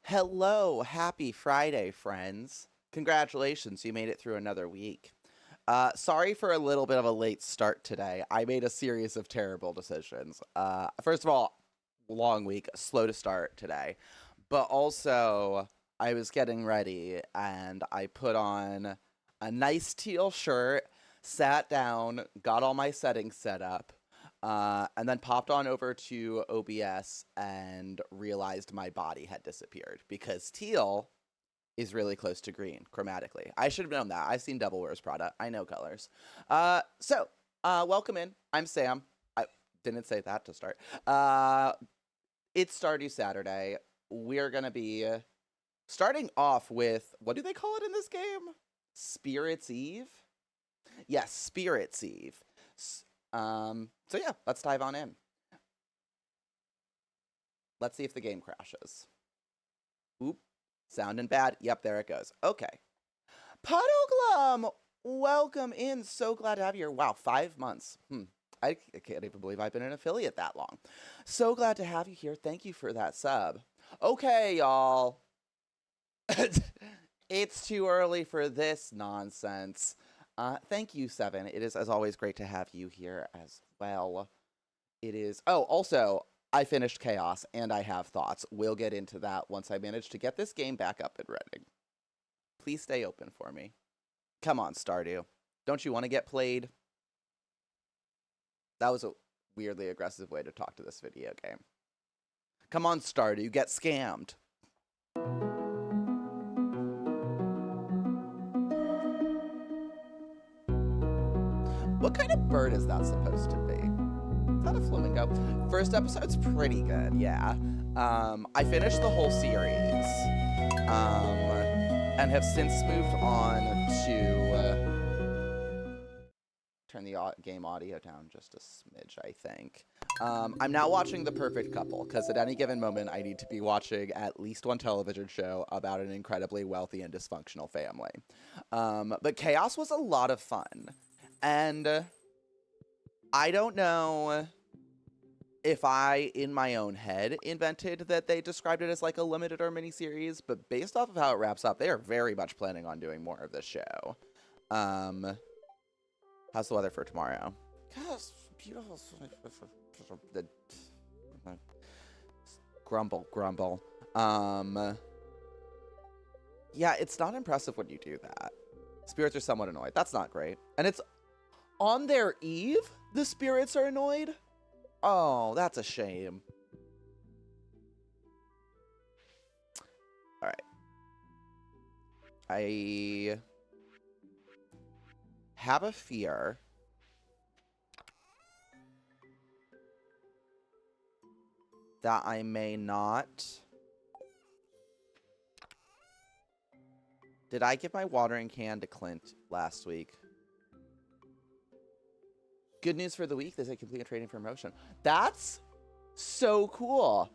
Hello, happy Friday, friends. Congratulations, you made it through another week. Sorry for a little bit of a late start today. I made a series of terrible decisions. First of all, long week, slow to start today. But also, I was getting ready and I put on a nice teal shirt, sat down, got all my settings set up, and then popped on over to OBS and realized my body had disappeared because teal is really close to green chromatically. I should have known that. I've seen Devil Wears Prada. I know colors. Welcome in. I'm Sam. I didn't say that to start. It's Stardew Saturday. We're going to be starting off with, what do they call it in this game? Spirit's Eve? Yes, Spirit's Eve. So yeah, let's dive on in. Let's see if the game crashes. Oop, sounding bad. Yep, there it goes. Okay. Puddleglum, welcome in. So glad to have you here. Wow, 5 months. I can't even believe I've been an affiliate that long. So glad to have you here. Thank you for that sub. Okay, y'all. It's too early for this nonsense. Thank you, Seven. It is, as always, great to have you here as well. It is. Oh, also, I finished Chaos, and I have thoughts. We'll get into that once I manage to get this game back up and running. Please stay open for me. Come on, Stardew. Don't you want to get played? That was a weirdly aggressive way to talk to this video game. Come on, Stardew. Get scammed. What kind of bird is that supposed to be? Is that a flamingo? First episode's pretty good, yeah. I finished the whole series, and have since moved on to turn the game audio down just a smidge, I think. I'm now watching The Perfect Couple, because at any given moment, I need to be watching at least one television show about an incredibly wealthy and dysfunctional family. But Chaos was a lot of fun, and I don't know if I, in my own head, invented that they described it as like a limited or miniseries, but based off of how it wraps up, they are very much planning on doing more of this show. How's the weather for tomorrow? Gosh, beautiful. The grumble. Yeah, it's not impressive when you do that. Spirits are somewhat annoyed. That's not great. And it's on their eve, the spirits are annoyed? Oh, that's a shame. All right. I have a fear that I may not. Did I give my watering can to Clint last week? Good news for the week, they say complete training for promotion. That's so cool.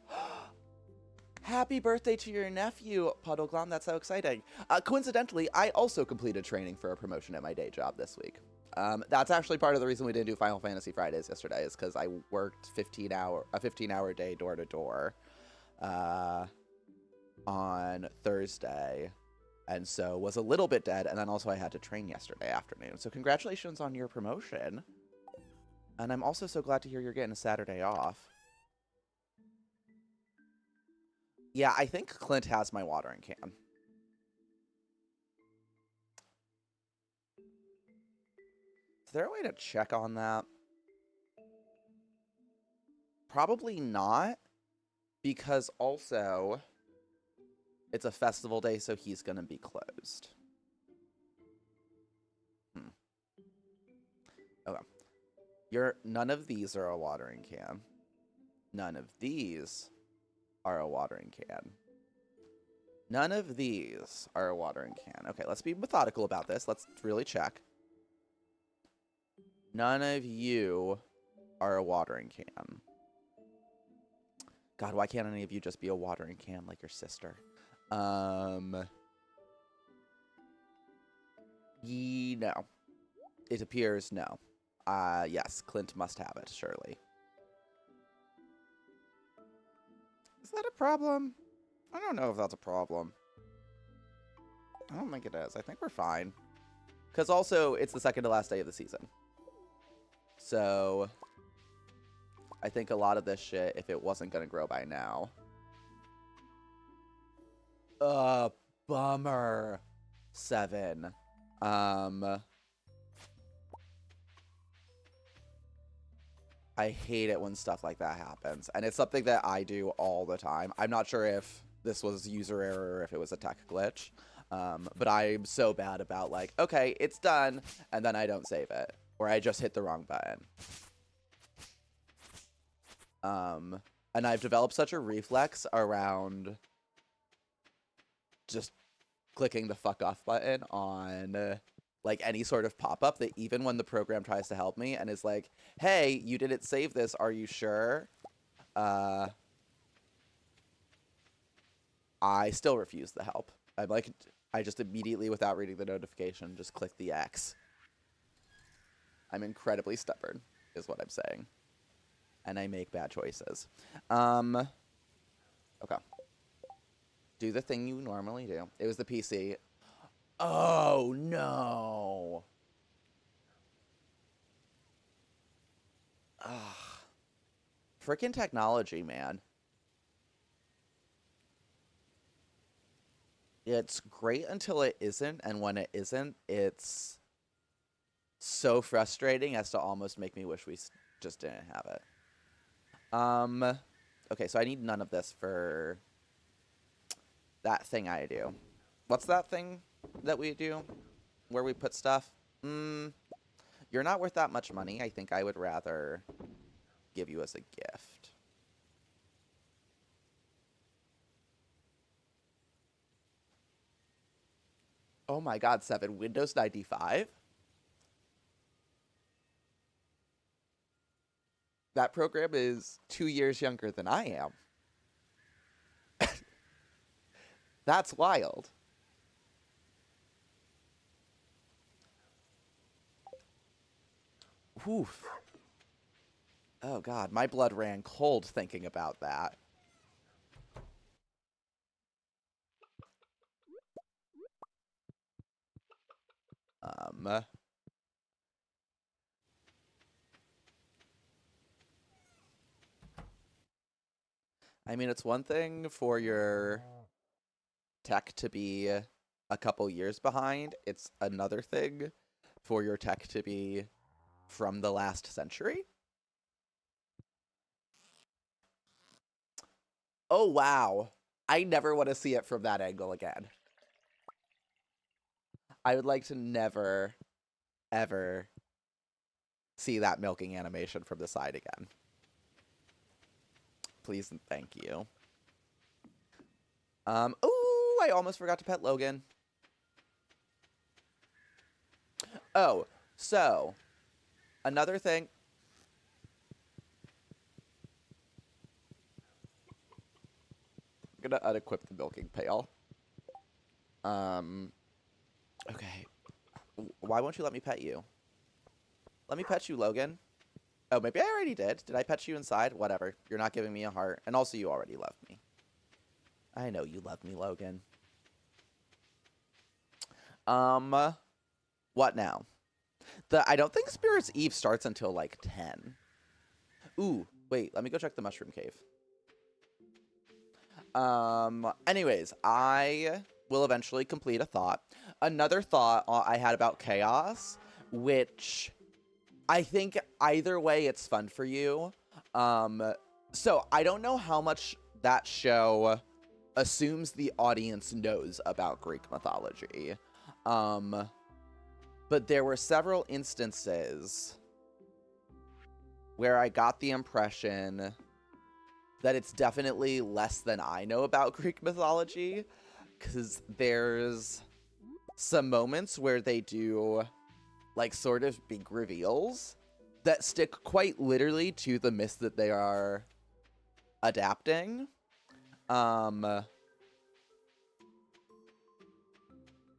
Happy birthday to your nephew, Puddleglum. That's so exciting. Coincidentally, I also completed training for a promotion at my day job this week. That's actually part of the reason we didn't do Final Fantasy Fridays yesterday, is because I worked a 15-hour day door to door on Thursday, and so was a little bit dead. And then also I had to train yesterday afternoon. So congratulations on your promotion. And I'm also so glad to hear you're getting a Saturday off. Yeah, I think Clint has my watering can. Is there a way to check on that? Probably not, because also it's a festival day, so he's going to be closed. Okay. None of these are a watering can. None of these are a watering can. None of these are a watering can. Okay, let's be methodical about this. Let's really check. None of you are a watering can. God, why can't any of you just be a watering can like your sister? No. It appears no. Yes, Clint must have it, surely. Is that a problem? I don't know if that's a problem. I don't think it is. I think we're fine. Because also, it's the second to last day of the season. So, I think a lot of this shit, if it wasn't going to grow by now. Bummer. 7. I hate it when stuff like that happens. And it's something that I do all the time. I'm not sure if this was user error or if it was a tech glitch. But I'm so bad about like, okay, it's done, and then I don't save it. Or I just hit the wrong button. And I've developed such a reflex around just clicking the fuck off button on like any sort of pop-up that even when the program tries to help me and is like, hey, you didn't save this, are you sure? I still refuse the help. I'm like, I just immediately, without reading the notification, just click the X. I'm incredibly stubborn, is what I'm saying. And I make bad choices. Okay. Do the thing you normally do. It was the PC. Oh, no. Ugh. Freaking technology, man. It's great until it isn't, and when it isn't, it's so frustrating as to almost make me wish we just didn't have it. Okay, so I need none of this for that thing I do. What's that thing that we do where we put stuff? You're not worth that much money. I think I would rather give you as a gift. Oh my god, 7. Windows 95? That program is 2 years younger than I am. That's wild. Oof. Oh god, my blood ran cold thinking about that. I mean, it's one thing for your tech to be a couple years behind. It's another thing for your tech to be from the last century. Oh, wow. I never want to see it from that angle again. I would like to never, ever see that milking animation from the side again. Please and thank you. Ooh, I almost forgot to pet Logan. Oh, so, another thing. I'm gonna unequip the milking pail. Okay. Why won't you let me pet you? Let me pet you, Logan. Oh, maybe I already did. Did I pet you inside? Whatever. You're not giving me a heart. And also, you already loved me. I know you love me, Logan. What now? I don't think Spirit's Eve starts until, like, 10. Ooh, wait. Let me go check the Mushroom Cave. Anyways, I will eventually complete a thought. Another thought I had about chaos, which I think either way it's fun for you. So I don't know how much that show assumes the audience knows about Greek mythology. But there were several instances where I got the impression that it's definitely less than I know about Greek mythology, because there's some moments where they do, like, sort of big reveals that stick quite literally to the myth that they are adapting. And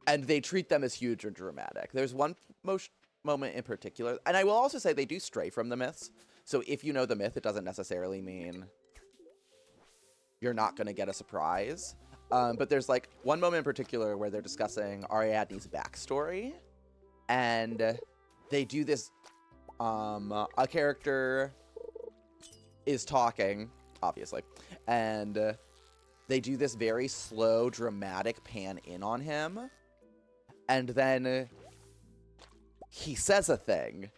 they treat them as huge or dramatic. There's one moment in particular, and I will also say they do stray from the myths. So if you know the myth, it doesn't necessarily mean you're not going to get a surprise. But there's like one moment in particular where they're discussing Ariadne's backstory, and they do this. A character is talking, obviously, and they do this very slow, dramatic pan in on him, and then he says a thing,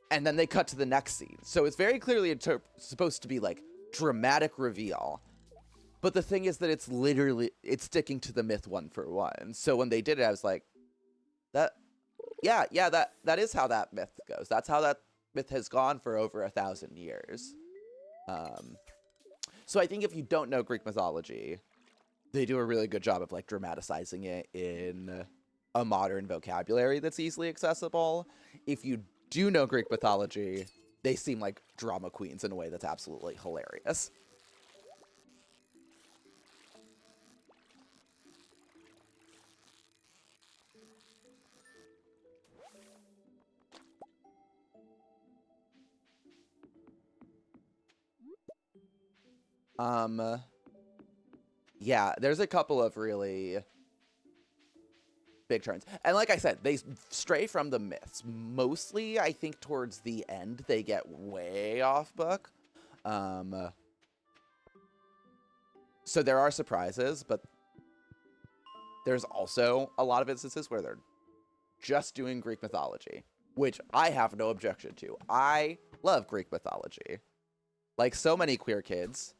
and then they cut to the next scene. So it's very clearly supposed to be like dramatic reveal. But the thing is that it's sticking to the myth one for one. So when they did it, I was like, that is how that myth goes. That's how that myth has gone for over 1,000 years. So I think if you don't know Greek mythology, they do a really good job of like dramatizing it in a modern vocabulary that's easily accessible. If you do know Greek mythology, they seem like drama queens in a way that's absolutely hilarious. Yeah, there's a couple of really big turns. And like I said, they stray from the myths. Mostly, I think towards the end, they get way off book. So there are surprises, but there's also a lot of instances where they're just doing Greek mythology, which I have no objection to. I love Greek mythology. Like so many queer kids,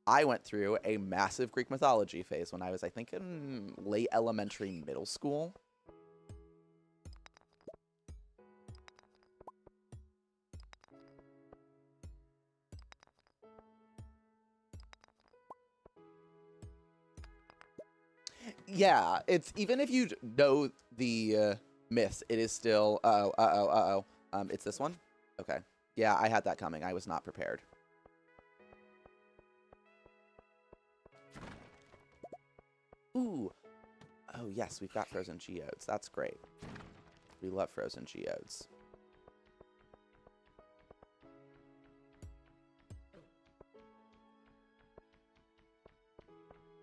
I went through a massive Greek mythology phase when I was, I think, in late elementary, middle school. Yeah, it's even if you know the myths, it is still. It's this one? Okay. Yeah, I had that coming. I was not prepared. Ooh. Oh, yes, we've got frozen geodes. That's great. We love frozen geodes.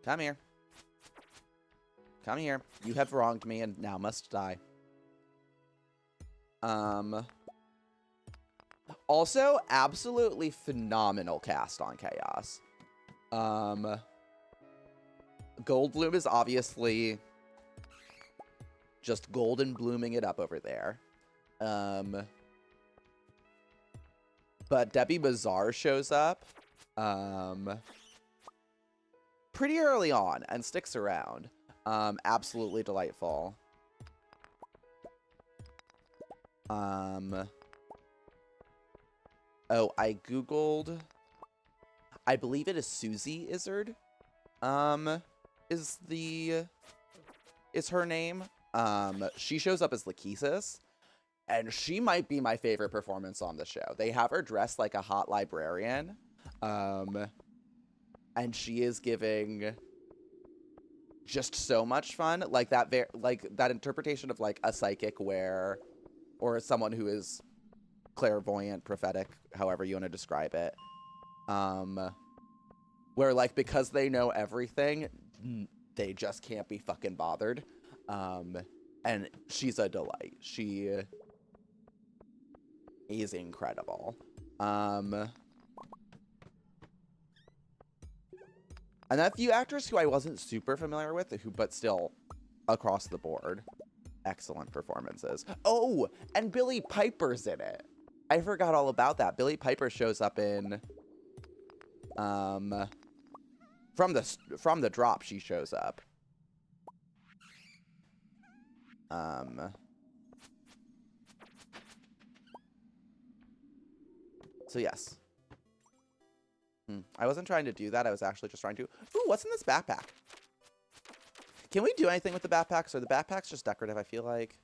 Come here. Come here. You have wronged me and now must die. Also, absolutely phenomenal cast on Chaos. Goldblum is obviously just golden blooming it up over there. But Debbie Mazar shows up pretty early on and sticks around. Absolutely delightful. Oh, I googled. I believe it is Susie Izzard. Is her name. She shows up as Lachesis, and she might be my favorite performance on the show. They have her dressed like a hot librarian, and she is giving just so much fun. Like that interpretation of like a psychic or someone who is clairvoyant, prophetic, however you want to describe it. Where like because they know everything, they just can't be fucking bothered. And she's a delight. She is incredible. And a few actors who I wasn't super familiar with, but still across the board, excellent performances. Oh, and Billie Piper's in it. I forgot all about that. Billie Piper shows up in from the drop. She shows up. So yes. I wasn't trying to do that. I was actually just trying to... Ooh, what's in this backpack? Can we do anything with the backpacks? Are the backpacks just decorative, I feel like?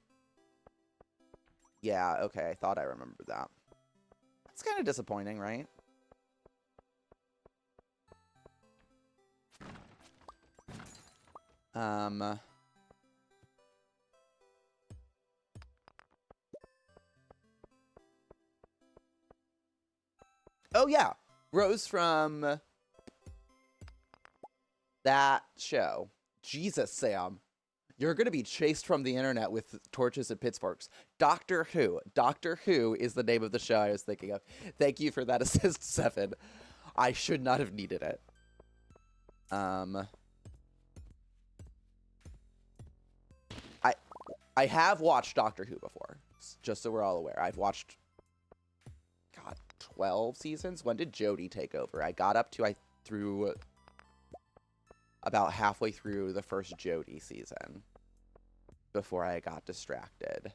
Yeah, okay. I thought I remembered that. It's kind of disappointing, right? Oh, yeah. Rose from That show. Jesus, Sam. You're going to be chased from the internet with torches and pitchforks. Doctor Who. Doctor Who is the name of the show I was thinking of. Thank you for that assist, Seven. I should not have needed it. I I have watched Doctor Who before, just so we're all aware. I've watched, God, 12 seasons? When did Jodie take over? I got up to, through about halfway through the first Jodie season before I got distracted.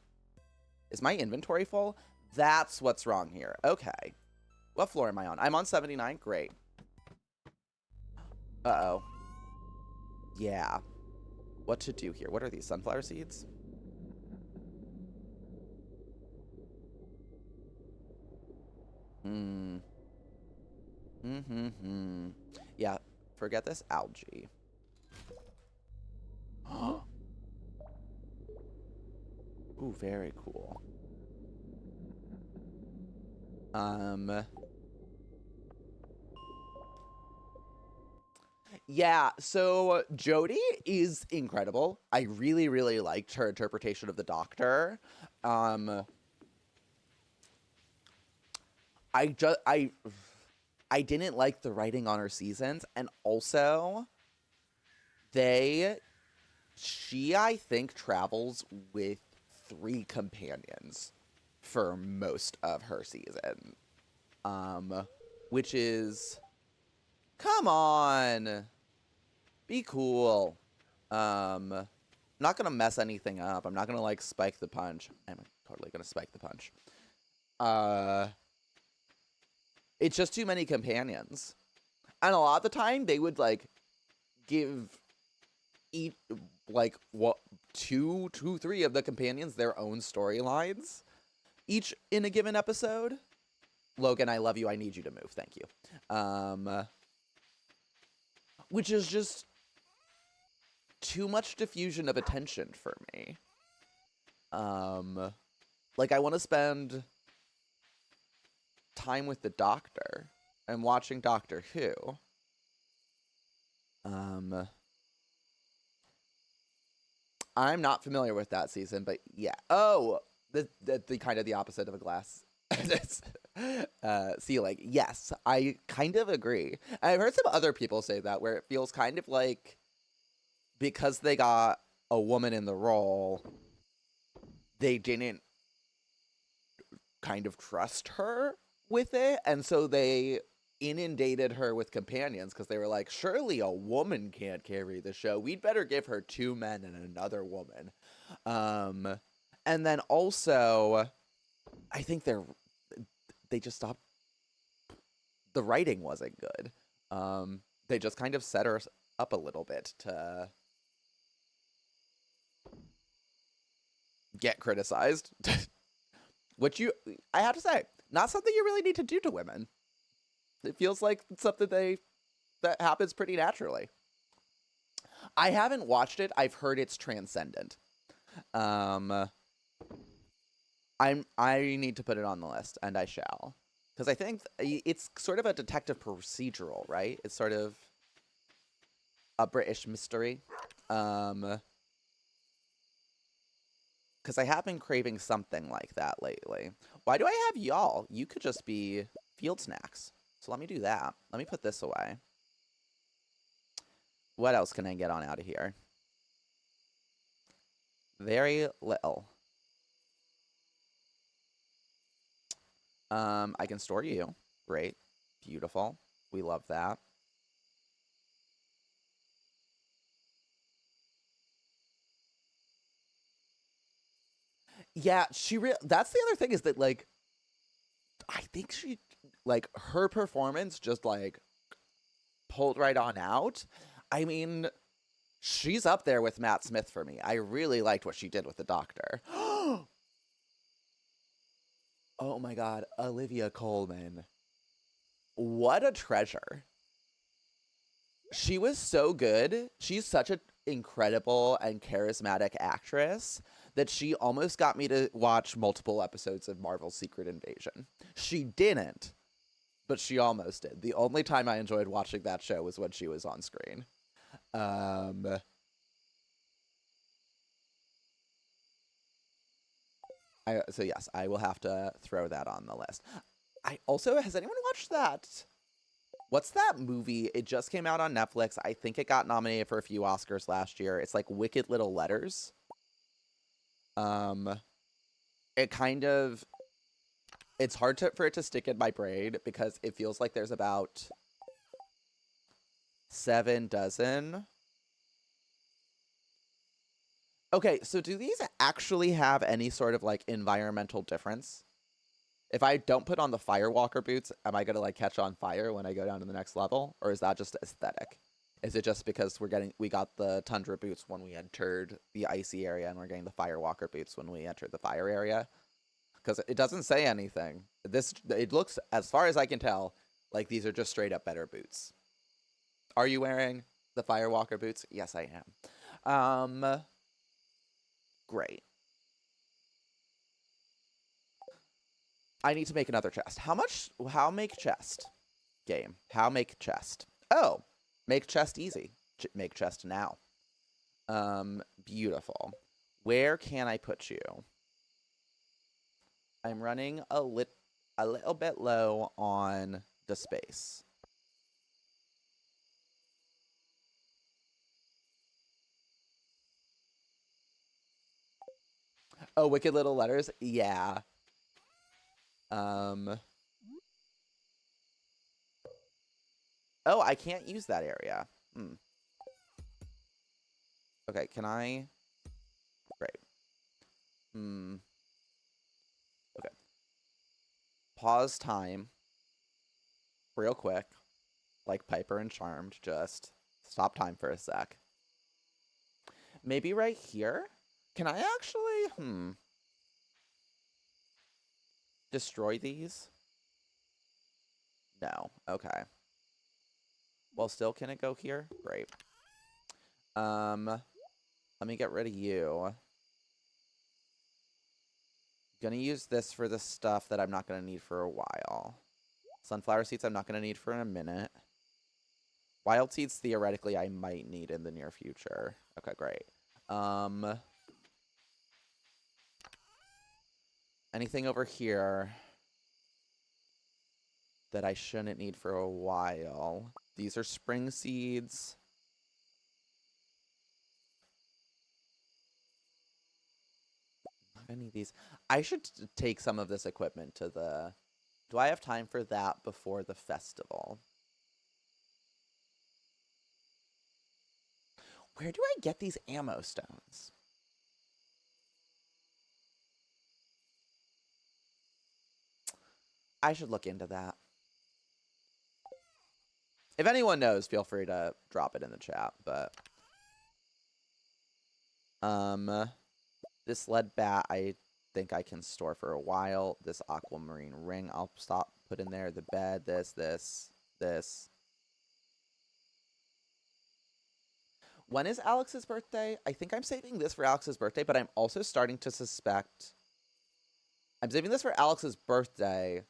Is my inventory full? That's what's wrong here. Okay. What floor am I on? I'm on 79. Great. Uh-oh. Yeah. What to do here? What are these? Sunflower seeds? Yeah. Forget this algae. Ooh, very cool. Yeah, so Jodie is incredible. I really, really liked her interpretation of the Doctor. I didn't like the writing on her seasons, and also she I think travels with 3 companions for most of her season. Which is, come on, be cool. I'm not gonna mess anything up. I'm not gonna like spike the punch. I'm totally gonna spike the punch. It's just too many companions, and a lot of the time they would like give each like what two, 3 of the companions their own storylines each in a given episode. Logan, I love you. I need you to move. Thank you. Which is just too much diffusion of attention for me. Like, I want to spend time with the Doctor and watching Doctor Who. I'm not familiar with that season, but yeah. Oh, the kind of the opposite of a glass ceiling. Yes, I kind of agree. I've heard some other people say that, where it feels kind of like because they got a woman in the role, they didn't kind of trust her with it, and so they inundated her with companions because they were like, surely a woman can't carry the show. We'd better give her 2 men and another woman. And then also, I think they just stopped. The writing wasn't good. They just kind of set her up a little bit to get criticized. Which I have to say, not something you really need to do to women. It feels like something that happens pretty naturally. I haven't watched it. I've heard it's transcendent. I need to put it on the list, and I shall. Because I think it's sort of a detective procedural, right? It's sort of a British mystery. Because I have been craving something like that lately. Why do I have y'all? You could just be field snacks. So let me do that. Let me put this away. What else can I get on out of here? Very little. I can store you. Great. Beautiful. We love that. Yeah, that's the other thing, is that, like, I think like, her performance just, like, pulled right on out. I mean, she's up there with Matt Smith for me. I really liked what she did with the Doctor. Oh my God, Olivia Colman. What a treasure. She was so good. She's such an incredible and charismatic actress that she almost got me to watch multiple episodes of Marvel's Secret Invasion. She didn't, but she almost did. The only time I enjoyed watching that show was when she was on screen. Um, so yes, I will have to throw that on the list. I also, has anyone watched that? What's that movie? It just came out on Netflix. I think it got nominated for a few Oscars last year. It's like Wicked Little Letters. It kind of, it's hard for it to stick in my brain because it feels like there's about 7 dozen. Okay, so do these actually have any sort of like environmental difference? If I don't put on the Firewalker boots, am I gonna like catch on fire when I go down to the next level? Or is that just aesthetic? Is it just because we got the Tundra boots when we entered the icy area and we're getting the Firewalker boots when we entered the fire area? Because it doesn't say anything. It looks, as far as I can tell, like these are just straight up better boots. Are you wearing the Firewalker boots? Yes, I am. Great. I need to make another chest. How make chest? Game. How make chest? Oh, make chest easy. Make chest now. Beautiful. Where can I put you? I'm running a little bit low on the space. Oh, Wicked Little Letters? Yeah. Oh, I can't use that area. Okay, can I? Great. Okay. Pause time. Real quick. Like Piper and Charmed. Just stop time for a sec. Maybe right here? Can I actually, destroy these? No. Okay. Well, still, can it go here? Great. Let me get rid of you. Gonna use this for the stuff that I'm not gonna need for a while. Sunflower seeds I'm not gonna need for a minute. Wild seeds, theoretically, I might need in the near future. Okay, great. Anything over here that I shouldn't need for a while? These are spring seeds. I need these. I should take some of this equipment to the... Do I have time for that before the festival? Where do I get these ammo stones? I should look into that. If anyone knows, feel free to drop it in the chat, but... This lead bat, I think I can store for a while. This aquamarine ring, I'll put in there. The bed, this. When is Alex's birthday? I think I'm saving this for Alex's birthday, but I'm also starting to suspect... I'm saving this for Alex's birthday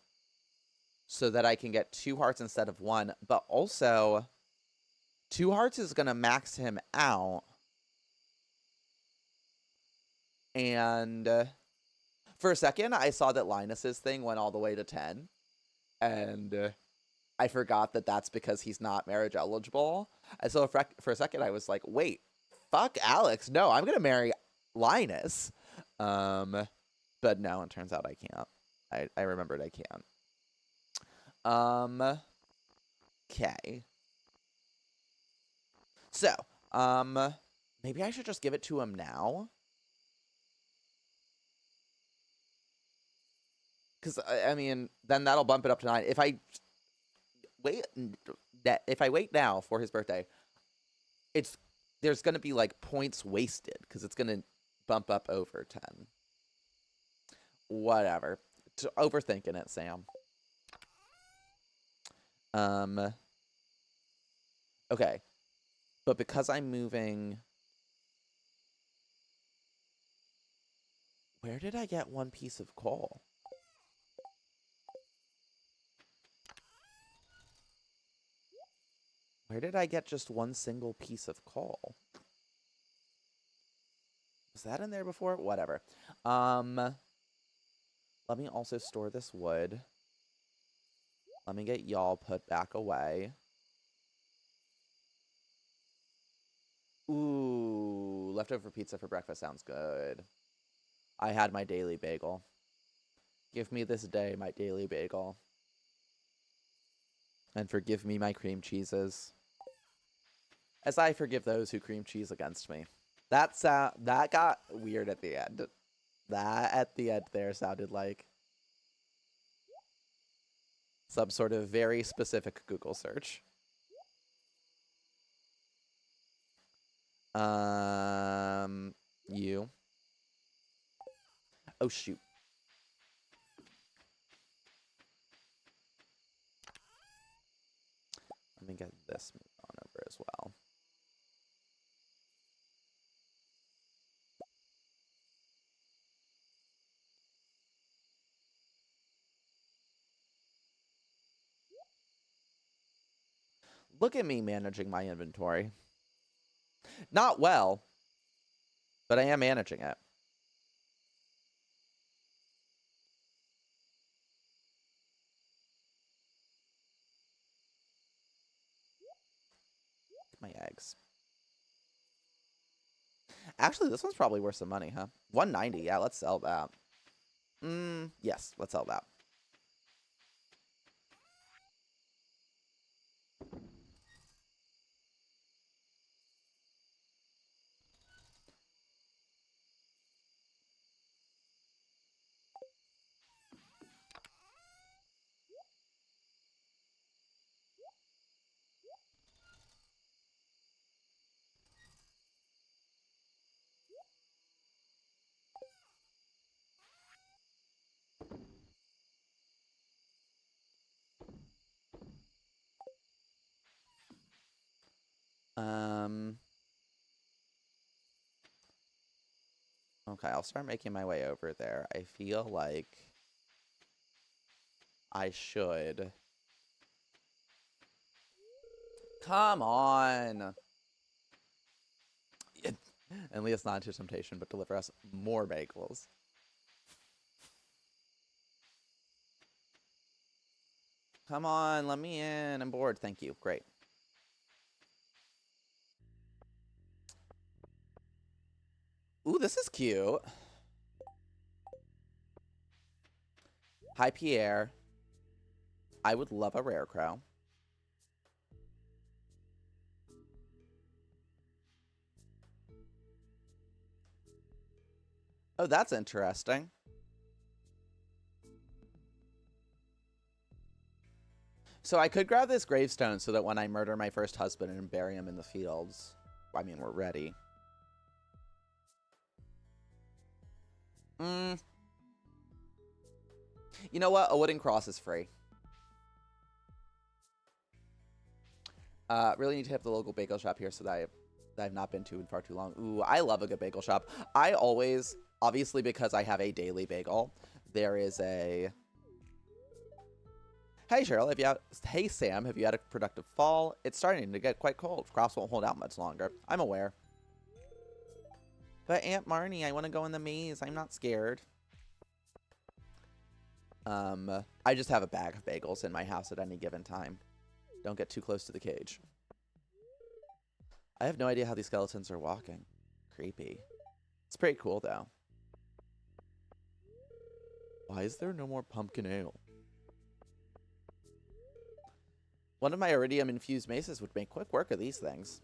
so that I can get 2 hearts instead of 1, but also 2 hearts is going to max him out. And for a second, I saw that Linus's thing went all the way to 10, and I forgot that that's because he's not marriage eligible. And so for a second, I was like, wait, fuck Alex. No, I'm going to marry Linus. But no, it turns out I can't. I remembered I can't. Okay. So, maybe I should just give it to him now. Because, I mean, then that'll bump it up to 9. If I wait now for his birthday, there's going to be, like, points wasted. Because it's going to bump up over 10. Whatever. Overthinking it, Sam. Okay. But because I'm moving... Where did I get 1 piece of coal? Where did I get just one single piece of coal? Was that in there before? Whatever. Let me also store this wood. Let me get y'all put back away. Ooh, leftover pizza for breakfast sounds good. I had my daily bagel. Give me this day my daily bagel. And forgive me my cream cheeses, as I forgive those who cream cheese against me. That got weird at the end. That at the end there sounded like some sort of very specific Google search. You. Oh, shoot. Let me get this moved on over as well. Look at me managing my inventory. Not well, but I am managing it. My eggs. Actually, this one's probably worth some money, huh? 190. Yeah, let's sell that. Yes, let's sell that. Okay, I'll start making my way over there. I feel like I should. Come on. And lead us not into temptation, but deliver us more bagels. Come on, let me in. I'm bored. Thank you. Great. Ooh, this is cute. Hi, Pierre. I would love a rare crow. Oh, that's interesting. So I could grab this gravestone so that when I murder my first husband and bury him in the fields, I mean, we're ready. You know what? A wooden cross is free. Really need to hit the local bagel shop here so that I've not been to in far too long. Ooh, I love a good bagel shop. I always, obviously because I have a daily bagel, there is a... Hey, Cheryl, hey, Sam, have you had a productive fall? It's starting to get quite cold. Crops won't hold out much longer. I'm aware. But Aunt Marnie, I want to go in the maze. I'm not scared. I just have a bag of bagels in my house at any given time. Don't get too close to the cage. I have no idea how these skeletons are walking. Creepy. It's pretty cool, though. Why is there no more pumpkin ale? One of my iridium-infused maces would make quick work of these things.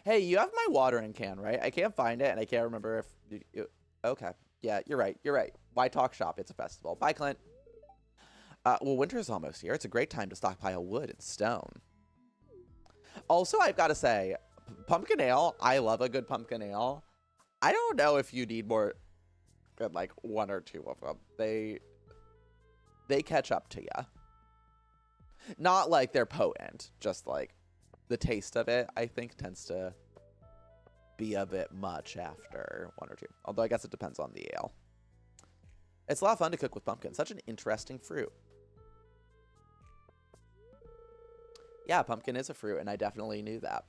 Hey, you have my watering can, right? I can't find it, and I can't remember if... Okay. Yeah, you're right. You're right. Why talk shop? It's a festival. Bye, Clint. Well, winter's almost here. It's a great time to stockpile wood and stone. Also, I've got to say, pumpkin ale, I love a good pumpkin ale. I don't know if you need more than, like, one or two of them. They catch up to you. Not like they're potent, just like the taste of it, I think, tends to be a bit much after one or two. Although I guess it depends on the ale. It's a lot of fun to cook with pumpkin. Such an interesting fruit. Yeah, pumpkin is a fruit, and I definitely knew that.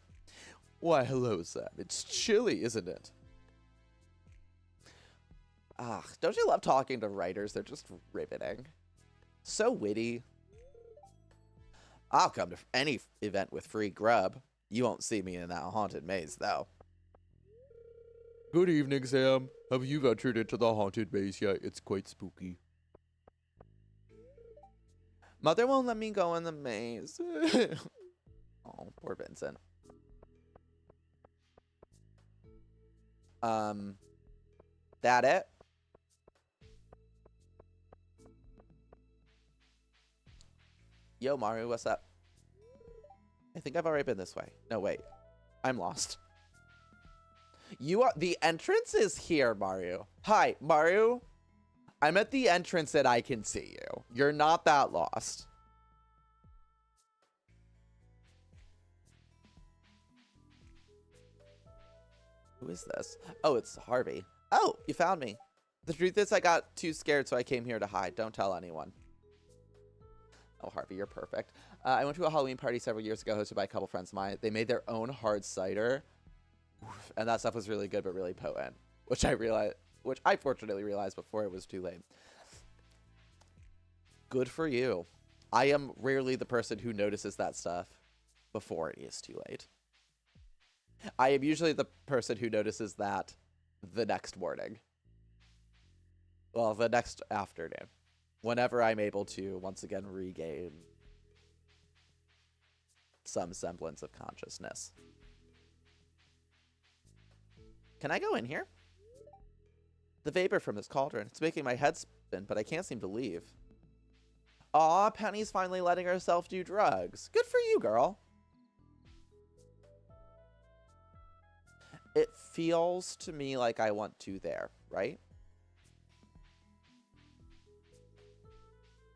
Why, hello, Sam. It's chilly, isn't it? Ah, don't you love talking to writers? They're just riveting. So witty. I'll come to any event with free grub. You won't see me in that haunted maze, though. Good evening, Sam. Have you ventured into the haunted maze yet? It's quite spooky. Mother won't let me go in the maze. Oh, poor Vincent. That it? Yo, Maru, what's up? I think I've already been this way. No, wait. I'm lost. You are— the entrance is here, Maru. Hi, Maru. I'm at the entrance that I can see you. You're not that lost. Who is this? Oh, it's Harvey. Oh, you found me. The truth is I got too scared, so I came here to hide. Don't tell anyone. Oh, Harvey, you're perfect. I went to a Halloween party several years ago hosted by a couple friends of mine. They made their own hard cider, and that stuff was really good but really potent, which I fortunately realized before it was too late. Good for you. I am rarely the person who notices that stuff before it is too late. I am usually the person who notices that the next morning. Well, the next afternoon. Whenever I'm able to, once again, regain some semblance of consciousness. Can I go in here? The vapor from this cauldron. It's making my head spin, but I can't seem to leave. Aw, Penny's finally letting herself do drugs. Good for you, girl. It feels to me like I want to there, right?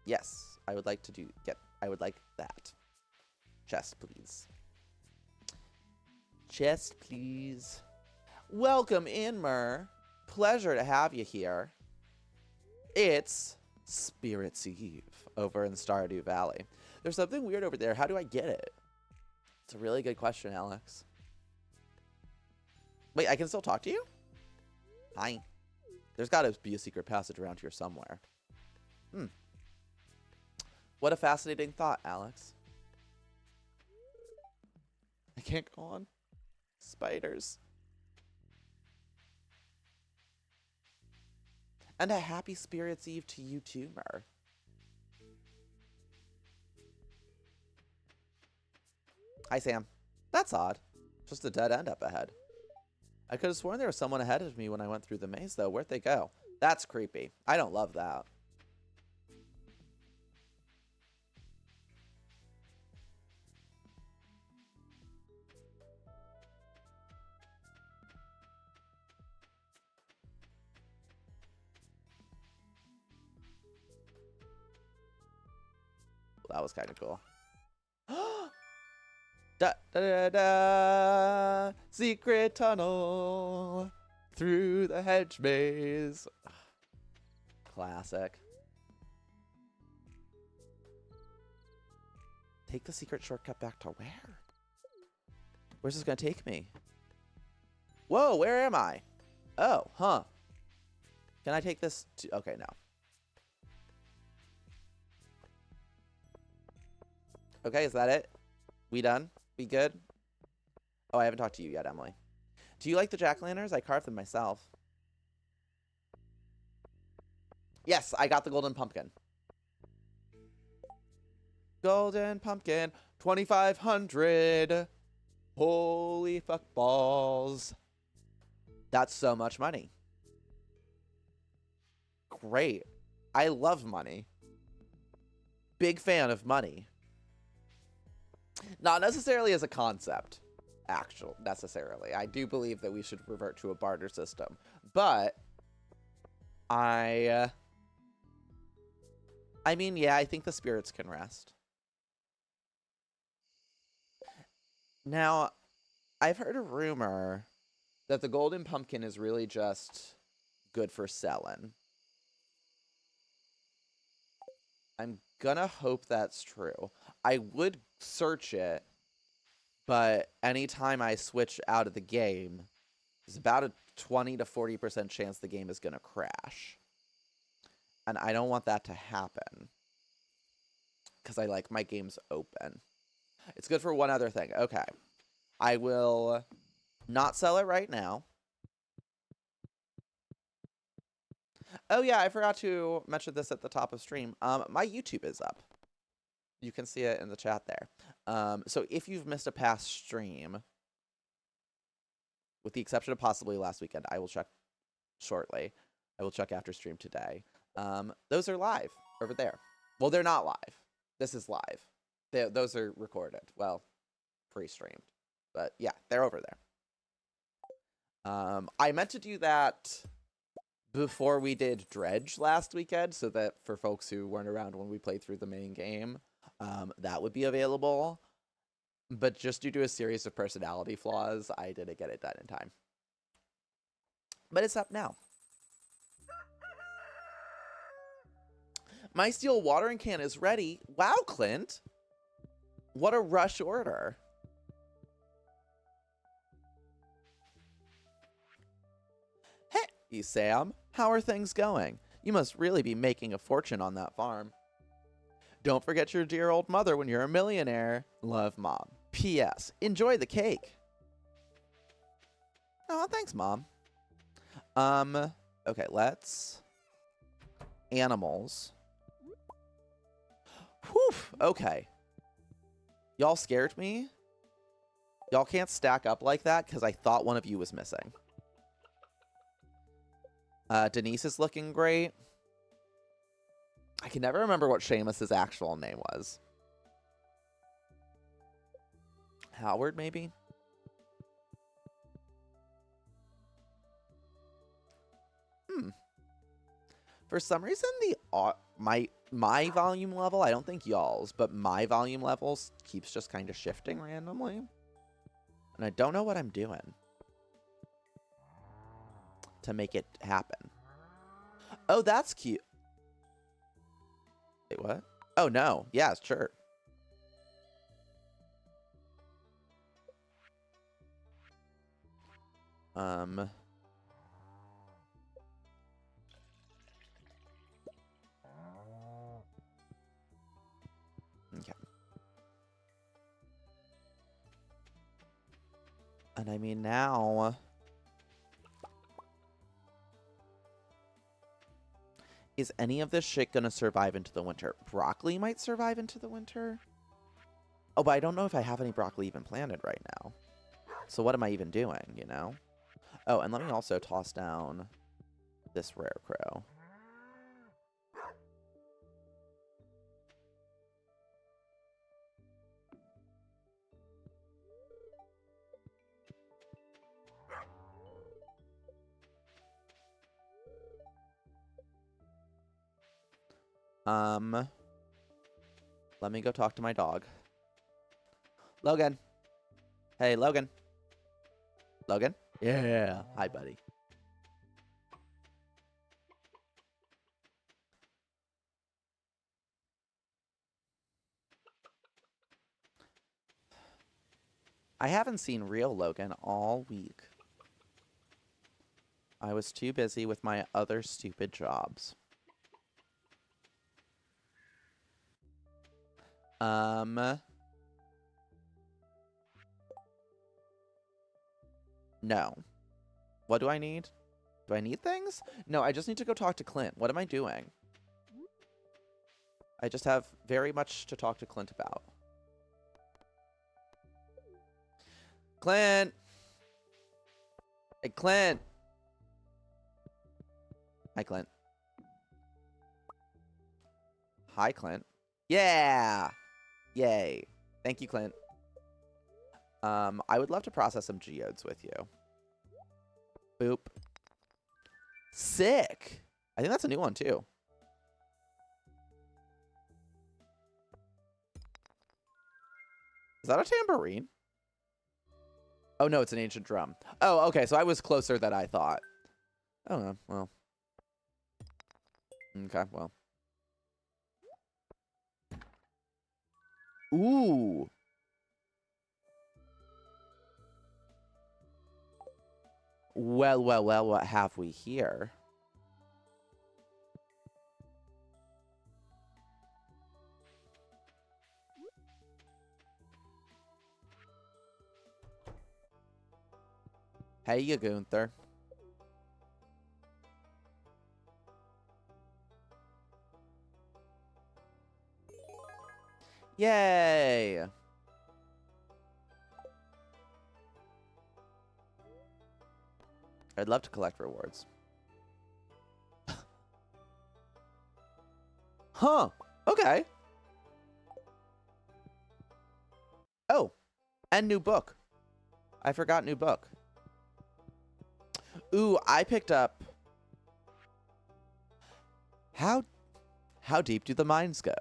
Yes, I would like to I would like that. Chest, please. Chest, please. Welcome in, Myrrh. Pleasure to have you here. It's Spirit's Eve over in Stardew Valley. There's something weird over there. How do I get it? It's a really good question, Alex. Wait, I can still talk to you? Hi. There's got to be a secret passage around here somewhere. What a fascinating thought, Alex. I can't go on. Spiders. And a happy Spirit's Eve to you too, Myrrh. Hi, Sam. That's odd. Just a dead end up ahead. I could have sworn there was someone ahead of me when I went through the maze, though. Where'd they go? That's creepy. I don't love that. That was kind of cool. Da, da, da, da, secret tunnel through the hedge maze. Classic. Take the secret shortcut back to where? Where's this gonna take me? Whoa, where am I? Oh, huh. Can I take this to— okay, no. Okay, is that it? We done? We good? Oh, I haven't talked to you yet, Emily. Do you like the jack-o'-lanterns? I carved them myself. Yes, I got the golden pumpkin. Golden pumpkin, 2,500. Holy fuck balls. That's so much money. Great. I love money. Big fan of money. Not necessarily as a concept, necessarily. I do believe that we should revert to a barter system. But I mean, yeah, I think the spirits can rest. Now, I've heard a rumor that the golden pumpkin is really just good for selling. I'm gonna hope that's true. I would search it, but anytime I switch out of the game, there's about a 20 to 40% chance the game is going to crash. And I don't want that to happen because I like my games open. It's good for one other thing. Okay. I will not sell it right now. Oh, yeah, I forgot to mention this at the top of stream. My YouTube is up. You can see it in the chat there. So if you've missed a past stream, with the exception of possibly last weekend, I will check shortly. I will check after stream today. Those are live over there. Well, they're not live. This is live. Those are recorded. Well, pre-streamed. But yeah, they're over there. I meant to do that before we did Dredge last weekend, so that for folks who weren't around when we played through the main game, that would be available. But just due to a series of personality flaws, I didn't get it done in time. But it's up now. My steel watering can is ready. Wow, Clint. What a rush order. Hey, Sam. How are things going? You must really be making a fortune on that farm. Don't forget your dear old mother when you're a millionaire. Love, Mom. P.S. Enjoy the cake. Oh, thanks, Mom. Okay, let's... Animals. Whew, okay. Y'all scared me. Y'all can't stack up like that because I thought one of you was missing. Denise is looking great. I can never remember what Seamus's actual name was. Howard, maybe? For some reason, my volume level, I don't think y'all's, but my volume levels keeps just kind of shifting randomly. And I don't know what I'm doing to make it happen. Oh, that's cute. Wait, what? Oh, no. Yeah, sure. Okay. And I mean, now... Is any of this shit gonna survive into the winter? Broccoli might survive into the winter? Oh, but I don't know if I have any broccoli even planted right now. So what am I even doing, you know? Oh, and let me also toss down this rare crow. Let me go talk to my dog. Logan. Hey, Logan. Logan? Yeah. Hi, buddy. I haven't seen real Logan all week. I was too busy with my other stupid jobs. No. What do I need? Do I need things? No, I just need to go talk to Clint. What am I doing? I just have very much to talk to Clint about. Clint! Hey, Clint! Hi, Clint. Hi, Clint. Yeah! Yay. Thank you, Clint. I would love to process some geodes with you. Boop. Sick! I think that's a new one, too. Is that a tambourine? Oh, no, it's an ancient drum. Oh, okay, so I was closer than I thought. Oh, well. Okay, well. Ooh. Well, well, well, what have we here? Hey, you Gunther. Yay! I'd love to collect rewards. Huh. Okay. Oh, and new book. I forgot new book. Ooh, I picked up... How deep do the mines go?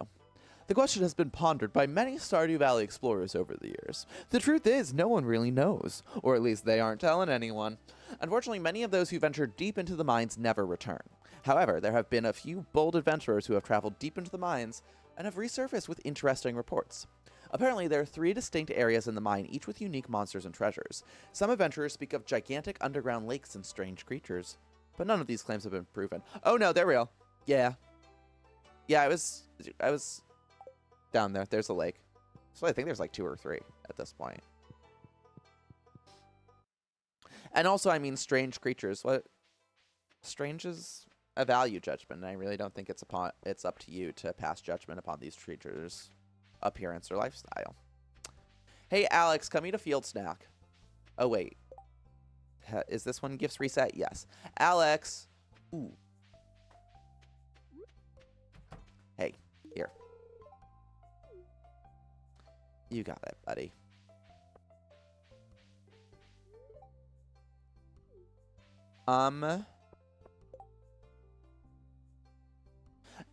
The question has been pondered by many Stardew Valley explorers over the years. The truth is, no one really knows, or at least they aren't telling anyone. Unfortunately, many of those who ventured deep into the mines never return. However, there have been a few bold adventurers who have traveled deep into the mines and have resurfaced with interesting reports. Apparently, there are 3 distinct areas in the mine, each with unique monsters and treasures. Some adventurers speak of gigantic underground lakes and strange creatures, but none of these claims have been proven. Oh no, they're real. Yeah. Yeah, I was down there. There's a lake. So I think there's like 2 or 3 at this point. And also, I mean, strange creatures. What? Strange is a value judgment, and I really don't think it's up to you to pass judgment upon these creatures' appearance or lifestyle. Hey, Alex, come eat a field snack. Oh, wait. Is this one gifts reset? Yes. Alex. Ooh. Hey, here. You got it, buddy.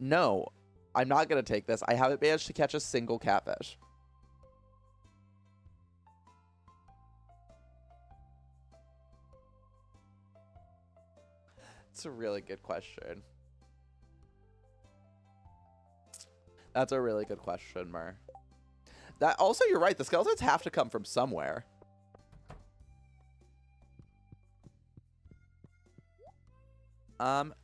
No, I'm not going to take this. I haven't managed to catch a single catfish. It's a really good question. That's a really good question, Mer. That also, you're right. The skeletons have to come from somewhere.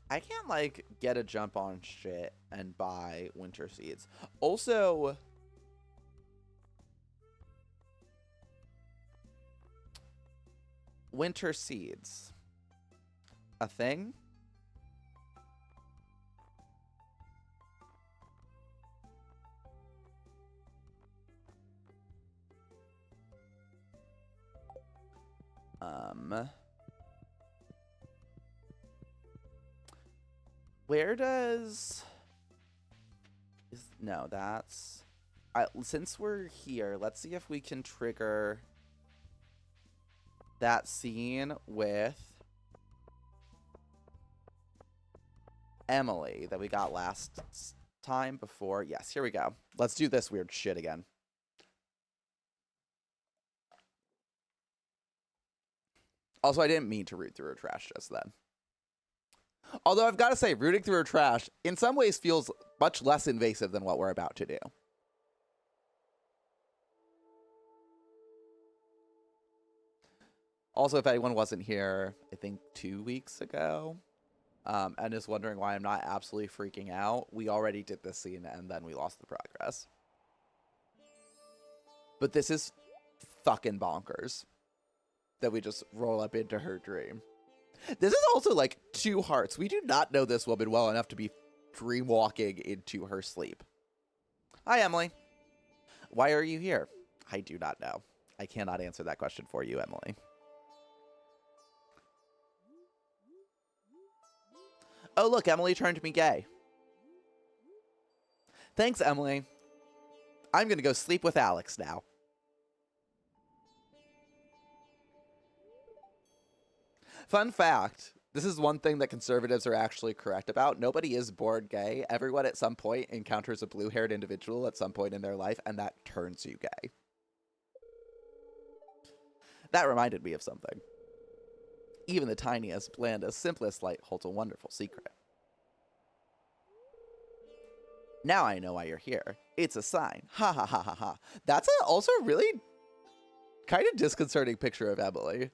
I can't, like, get a jump on shit and buy winter seeds. Also, winter seeds. A thing? Where does... No, that's... since we're here, let's see if we can trigger that scene with Emily that we got last time before. Yes, here we go. Let's do this weird shit again. Also, I didn't mean to root through her trash just then. Although I've got to say, rooting through her trash in some ways feels much less invasive than what we're about to do. Also, if anyone wasn't here, I think 2 weeks ago, and is wondering why I'm not absolutely freaking out, we already did this scene and then we lost the progress. But this is fucking bonkers that we just roll up into her dream. This is also like 2 hearts. We do not know this woman well enough to be dream walking into her sleep. Hi, Emily. Why are you here? I do not know. I cannot answer that question for you, Emily. Oh, look, Emily turned me gay. Thanks, Emily. I'm going to go sleep with Alex now. Fun fact, this is one thing that conservatives are actually correct about. Nobody is born gay. Everyone at some point encounters a blue-haired individual at some point in their life, and that turns you gay. That reminded me of something. Even the tiniest, blandest, simplest light holds a wonderful secret. Now I know why you're here. It's a sign. Ha ha ha ha ha. That's also a really kind of disconcerting picture of Emily.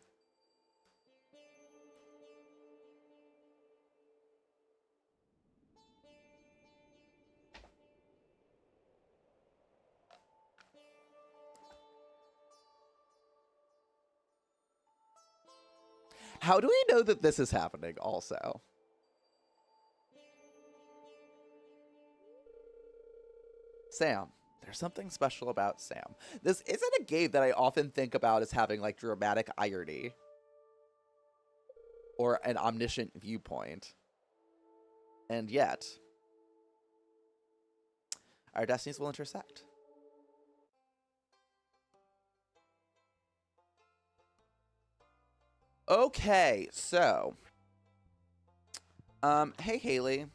How do we know that this is happening also? Sam. There's something special about Sam. This isn't a game that I often think about as having like dramatic irony or an omniscient viewpoint. And yet, our destinies will intersect. Okay, so, hey Haley.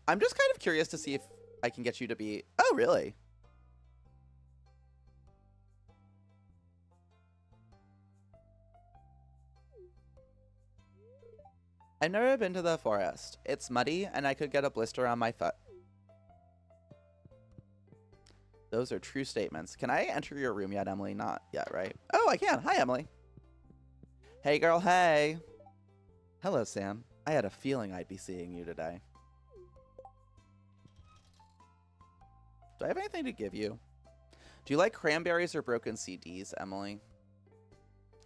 I'm just kind of curious to see if I can get you to be, oh really? I've never been to the forest. It's muddy and I could get a blister on my foot. Those are true statements. Can I enter your room yet, Emily? Not yet, right? Oh, I can. Hi, Emily. Hey, girl, hey. Hello, Sam. I had a feeling I'd be seeing you today. Do I have anything to give you? Do you like cranberries or broken CDs, Emily?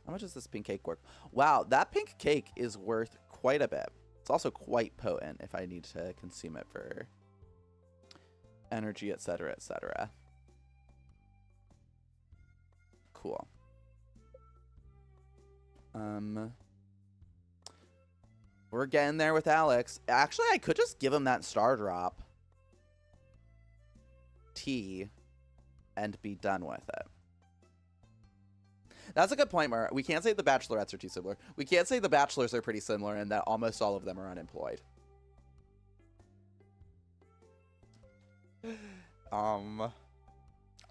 How much is this pink cake worth? Wow, that pink cake is worth quite a bit. It's also quite potent if I need to consume it for energy, etc., etc. Cool. We're getting there with Alex. Actually, I could just give him that star drop tea and be done with it. That's a good point, Mar. We can't say the bachelorettes are too similar. We can't say the bachelors are pretty similar and that almost all of them are unemployed.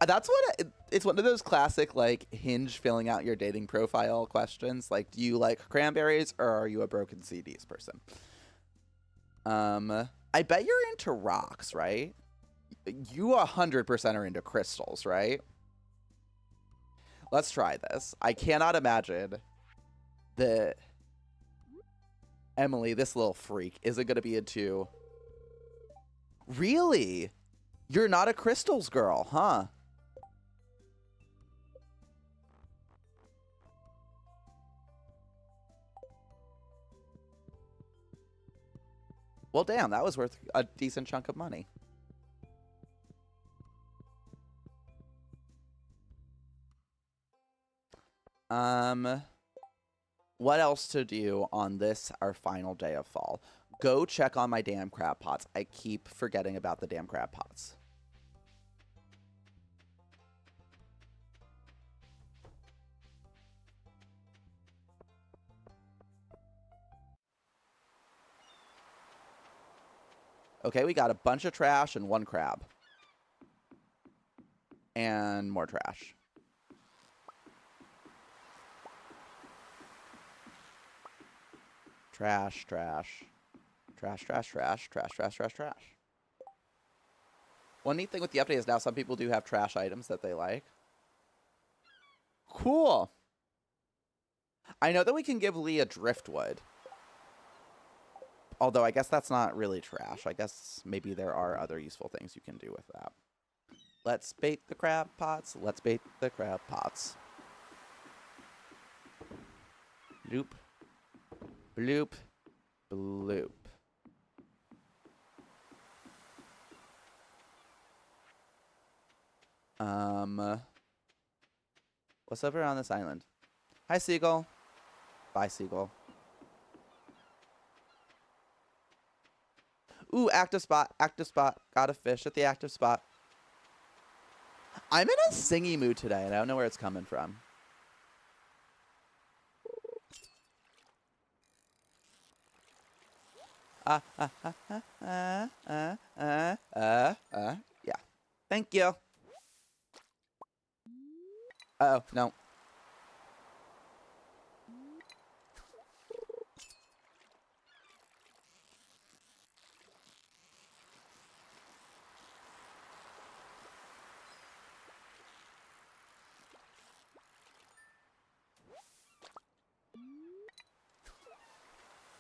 That's what it's one of those classic like Hinge filling out your dating profile questions. Like, do you like cranberries or are you a broken CDs person? I bet you're into rocks, right? You 100% are into crystals, right? Let's try this. I cannot imagine that Emily, this little freak, isn't going to be into... Really? You're not a crystals girl, huh? Well, damn, that was worth a decent chunk of money. What else to do on this, our final day of fall? Go check on my damn crab pots. I keep forgetting about the damn crab pots. Okay, we got a bunch of trash and one crab. And more trash. Trash, trash. Trash, trash, trash, trash, trash, trash, trash. One neat thing with the update is now some people do have trash items that they like. Cool. I know that we can give Leah driftwood. Although I guess that's not really trash. I guess maybe there are other useful things you can do with that. Let's bait the crab pots. Let's bait the crab pots. Bloop. Bloop. Bloop. What's over on this island? Hi, seagull. Bye, seagull. Ooh, active spot. Active spot. Got a fish at the active spot. I'm in a singy mood today, and I don't know where it's coming from. Yeah. Thank you. Uh-oh, no.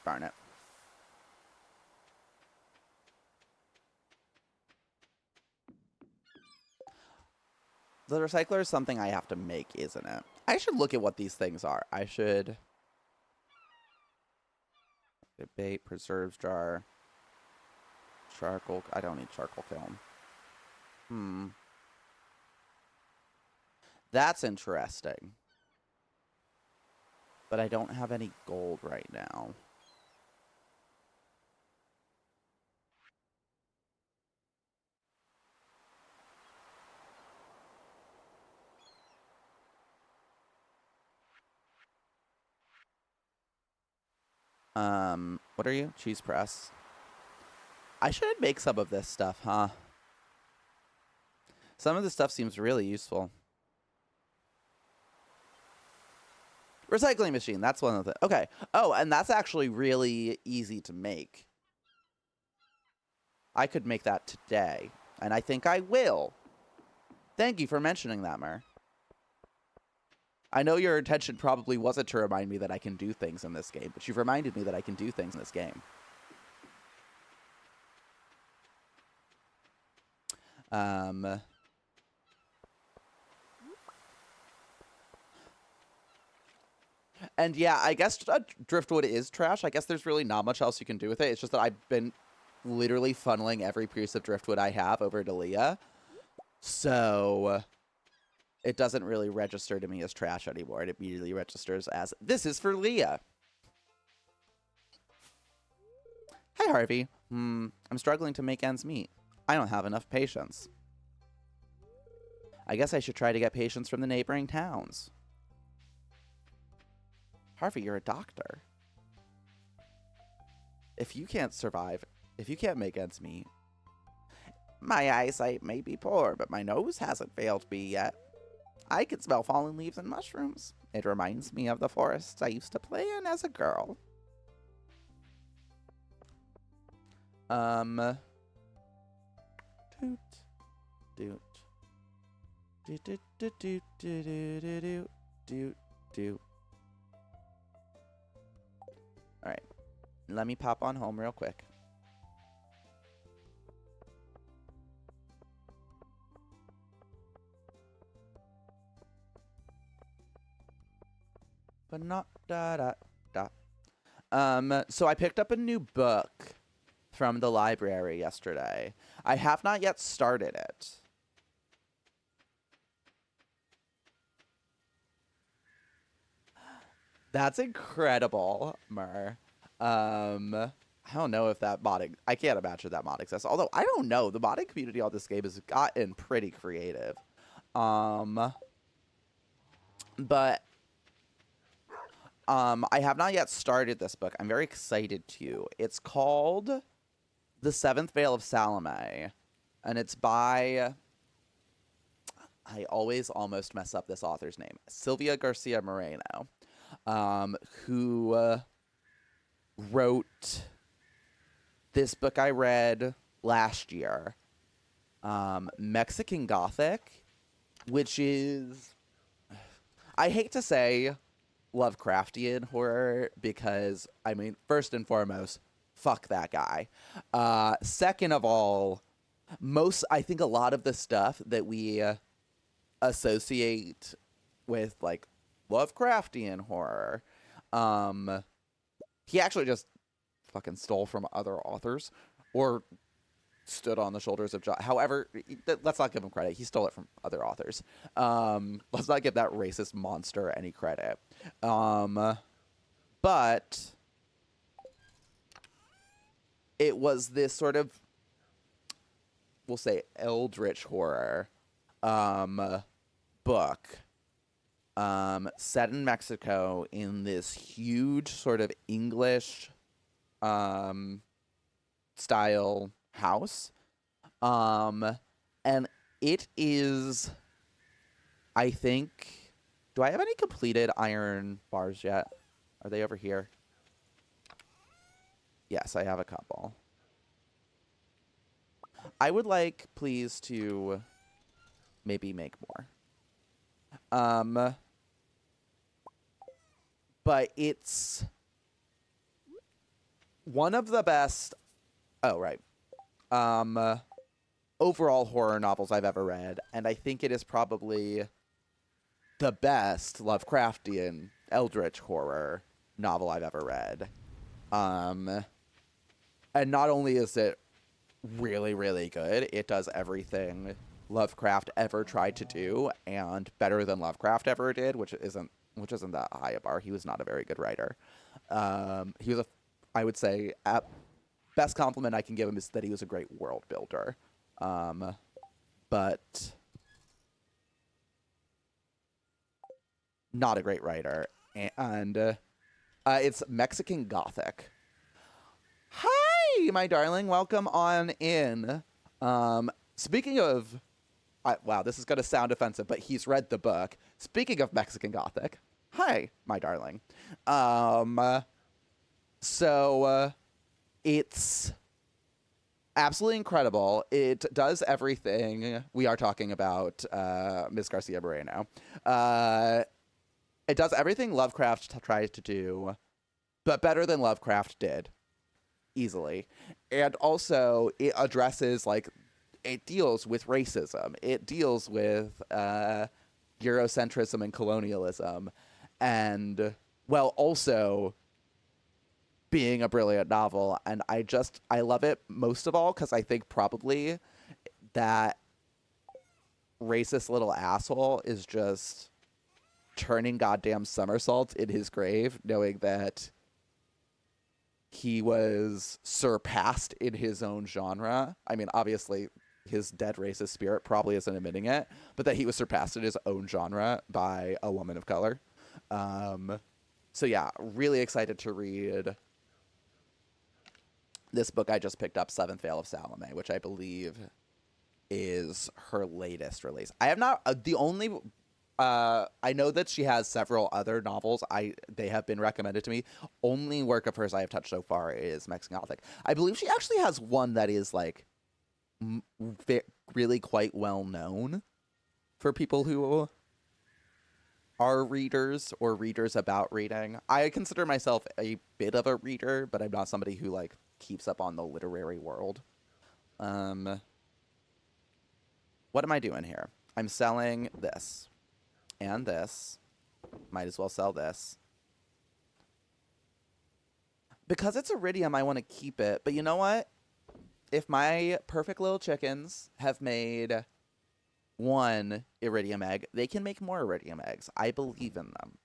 Darn it. The recycler is something I have to make, isn't it? I should look at what these things are. I should... Bait, preserves jar, charcoal. I don't need charcoal kiln. That's interesting. But I don't have any gold right now. What are you? Cheese press. I should make some of this stuff, huh? Some of this stuff seems really useful. Recycling machine, that's one of the... Okay. Oh, and that's actually really easy to make. I could make that today, and I think I will. Thank you for mentioning that, Mer. I know your intention probably wasn't to remind me that I can do things in this game, but you've reminded me that I can do things in this game. And yeah, I guess driftwood is trash. I guess there's really not much else you can do with it. It's just that I've been literally funneling every piece of driftwood I have over to Leah. So it doesn't really register to me as trash anymore. It immediately registers as, this is for Leah. Hi, Harvey. I'm struggling to make ends meet. I don't have enough patience. I guess I should try to get patients from the neighboring towns. Harvey, you're a doctor. If you can't survive, if you can't make ends meet... My eyesight may be poor, but my nose hasn't failed me yet. I can smell fallen leaves and mushrooms. It reminds me of the forests I used to play in as a girl. Doot. Doot. Doot, doot, doot, doot, doot, doot, doot, doot, doot. Alright. Let me pop on home real quick. But not da da da. So I picked up a new book from the library yesterday. I have not yet started it. That's incredible, Mer. I don't know if that modding... I can't imagine that mod exists. Although, I don't know. The modding community on this game has gotten pretty creative. But... I have not yet started this book. I'm very excited to. It's called The Seventh Veil of Salome. And it's by... I always almost mess up this author's name. Sylvia Garcia Moreno. Who wrote this book I read last year. Mexican Gothic. Which is... I hate to say... Lovecraftian horror because, I mean, first and foremost, fuck that guy. Second of all, I think a lot of the stuff that we associate with, like, Lovecraftian horror, he actually just fucking stole from other authors or stood on the shoulders of however, let's not give him credit. He stole it from other authors. Let's not give that racist monster any credit. But it was this sort of, we'll say, eldritch horror book set in Mexico in this huge sort of English style house. And it is, I think, do I have any completed iron bars yet? Are they over here? Yes, I have a couple. I would like, please, to maybe make more. But it's... one of the best. Oh, right. Um, Overall horror novels I've ever read, and I think it is probably the best Lovecraftian eldritch horror novel I've ever read. Um, and not only is it really, really good, it does everything Lovecraft ever tried to do, and better than Lovecraft ever did, which isn't that high a bar. He was not a very good writer. He was I would say, best compliment I can give him is that he was a great world builder. But not a great writer. And it's Mexican Gothic. Hi, my darling. Welcome on in. Speaking of... wow, this is going to sound offensive, but he's read the book. Speaking of Mexican Gothic. Hi, my darling. It's absolutely incredible. It does everything. We are talking about Ms. Garcia Moreno. It does everything Lovecraft tried to do, but better than Lovecraft did, easily. And also, it addresses, like, it deals with racism. It deals with Eurocentrism and colonialism. And, well, also being a brilliant novel. And I love it most of all because I think probably that racist little asshole is just turning goddamn somersaults in his grave, knowing that he was surpassed in his own genre. I mean, obviously, his dead racist spirit probably isn't admitting it, but that he was surpassed in his own genre by a woman of color. So yeah, really excited to read this book I just picked up, Seventh Veil of Salome, which I believe is her latest release. I have not the only I know that she has several other novels. They have been recommended to me. Only work of hers I have touched so far is Mexican Gothic. I believe she actually has one that is like really quite well known for people who are readers or readers about reading. I consider myself a bit of a reader, but I'm not somebody who like keeps up on the literary world. What am I doing here? I'm selling this. And this. Might as well sell this. Because it's iridium, I want to keep it. But you know what? If my perfect little chickens have made one iridium egg, they can make more iridium eggs. I believe in them.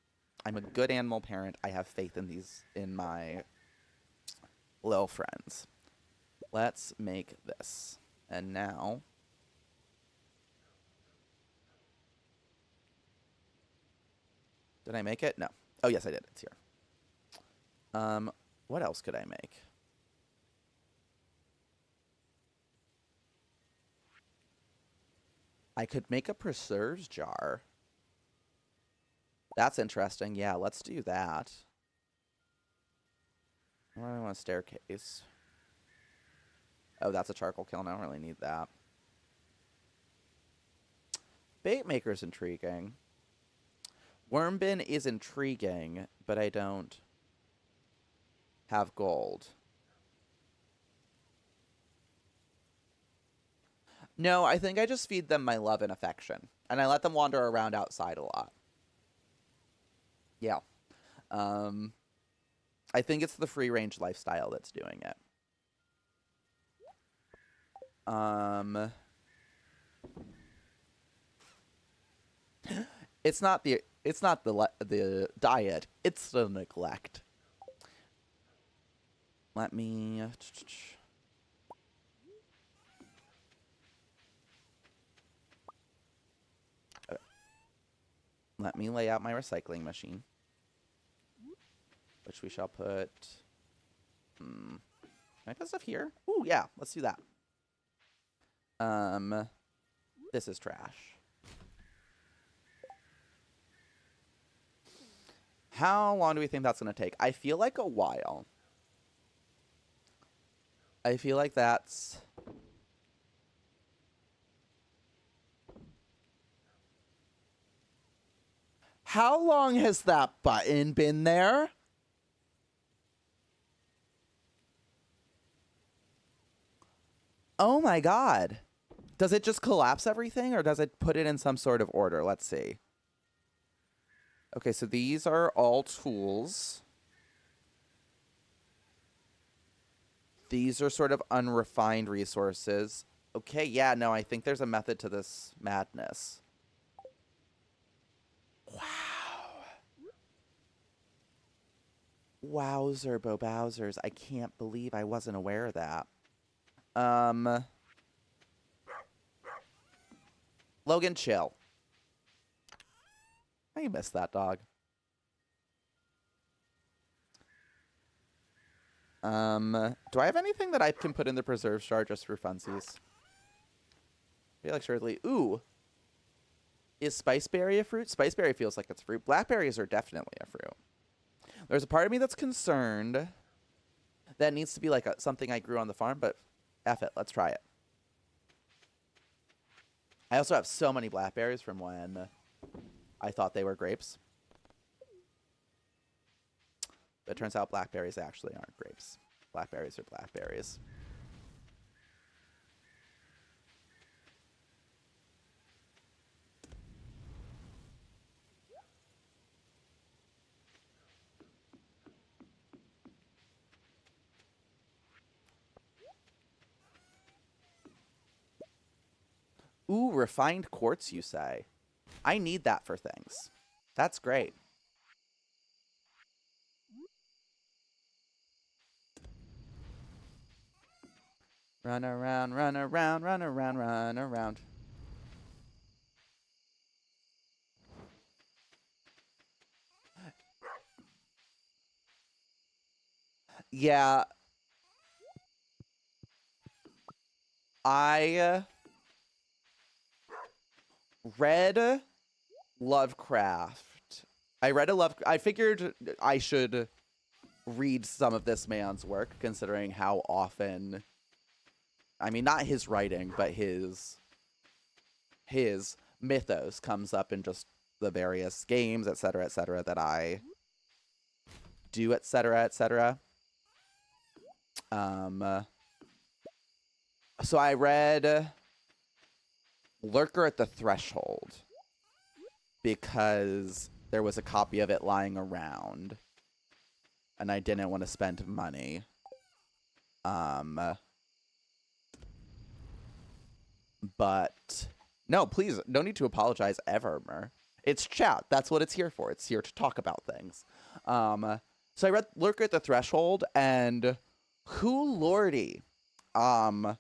I'm a good animal parent. I have faith in my little friends. Let's make this. And now... Did I make it? No. Oh, yes, I did. It's here. What else could I make? I could make a preserves jar. That's interesting. Yeah, let's do that. Where do I want a staircase? Oh, that's a charcoal kiln. I don't really need that. Bait maker's intriguing. Worm bin is intriguing, but I don't have gold. No, I think I just feed them my love and affection. And I let them wander around outside a lot. Yeah. I think it's the free-range lifestyle that's doing it. It's not the diet, it's the neglect. Let me lay out my recycling machine, which we shall put can I put stuff here? Ooh, yeah, let's do that. This is trash. How long do we think that's going to take? I feel like a while. I feel like that's... How long has that button been there? Oh my god. Does it just collapse everything, or does it put it in some sort of order? Let's see. Okay, so these are all tools. These are sort of unrefined resources. Okay, yeah, no, I think there's a method to this madness. Wow. Wowzer, Bobowsers. I can't believe I wasn't aware of that. Logan, chill. I miss that dog. Do I have anything that I can put in the preserve jar just for funsies? I feel like surely. Ooh. Is spiceberry a fruit? Spiceberry feels like it's a fruit. Blackberries are definitely a fruit. There's a part of me that's concerned that it needs to be like something I grew on the farm, but F it. Let's try it. I also have so many blackberries from when I thought they were grapes. But it turns out blackberries actually aren't grapes. Blackberries are blackberries. Ooh, refined quartz, you say? I need that for things. That's great. Run around, run around, run around, run around. Yeah. I read Lovecraft. I figured I should read some of this man's work, considering how often, I mean, not his writing, but his mythos comes up in just the various games, etc., that I do, etc. So I read Lurker at the Threshold because there was a copy of it lying around and I didn't want to spend money. But no, please, no need to apologize ever, Mer. It's chat. That's what it's here for. It's here to talk about things. So I read Lurker at the Threshold, and who lordy. I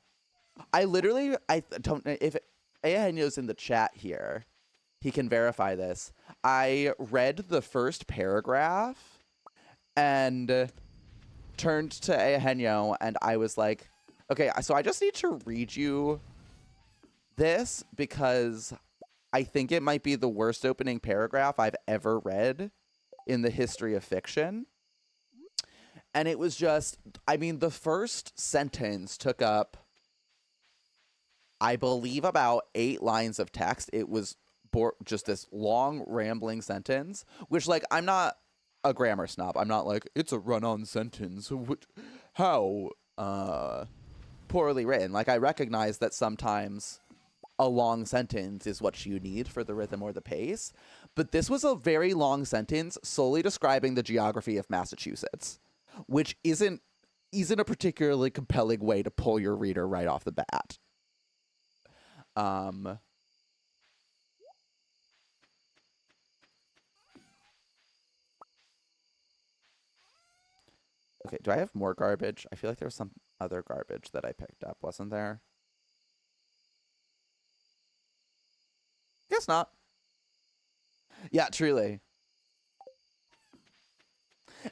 literally, I don't know if Ayanyo's in the chat here. He can verify this. I read the first paragraph and turned to Ayanyo, and I was like, okay, so I just need to read you this because I think it might be the worst opening paragraph I've ever read in the history of fiction. And it was just, I mean, the first sentence took up, I believe, about 8 lines of text. It was just this long, rambling sentence, which, like, I'm not a grammar snob. I'm not like, it's a run-on sentence. How poorly written. Like, I recognize that sometimes a long sentence is what you need for the rhythm or the pace. But this was a very long sentence solely describing the geography of Massachusetts, which isn't a particularly compelling way to pull your reader right off the bat. Okay, do I have more garbage? I feel like there was some other garbage that I picked up, wasn't there? Guess not. Yeah, truly.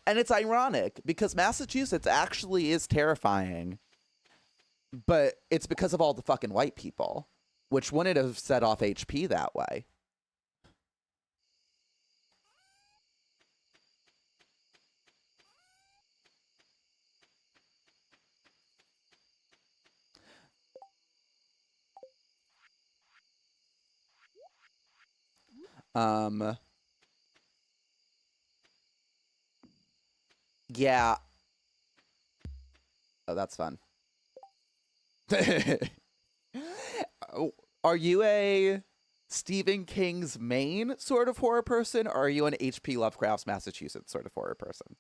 And it's ironic because Massachusetts actually is terrifying, but it's because of all the fucking white people, which wouldn't have set off HP that way. Yeah. Oh, that's fun. Oh, are you a Stephen King's Maine sort of horror person, or are you an H.P. Lovecraft's Massachusetts sort of horror person?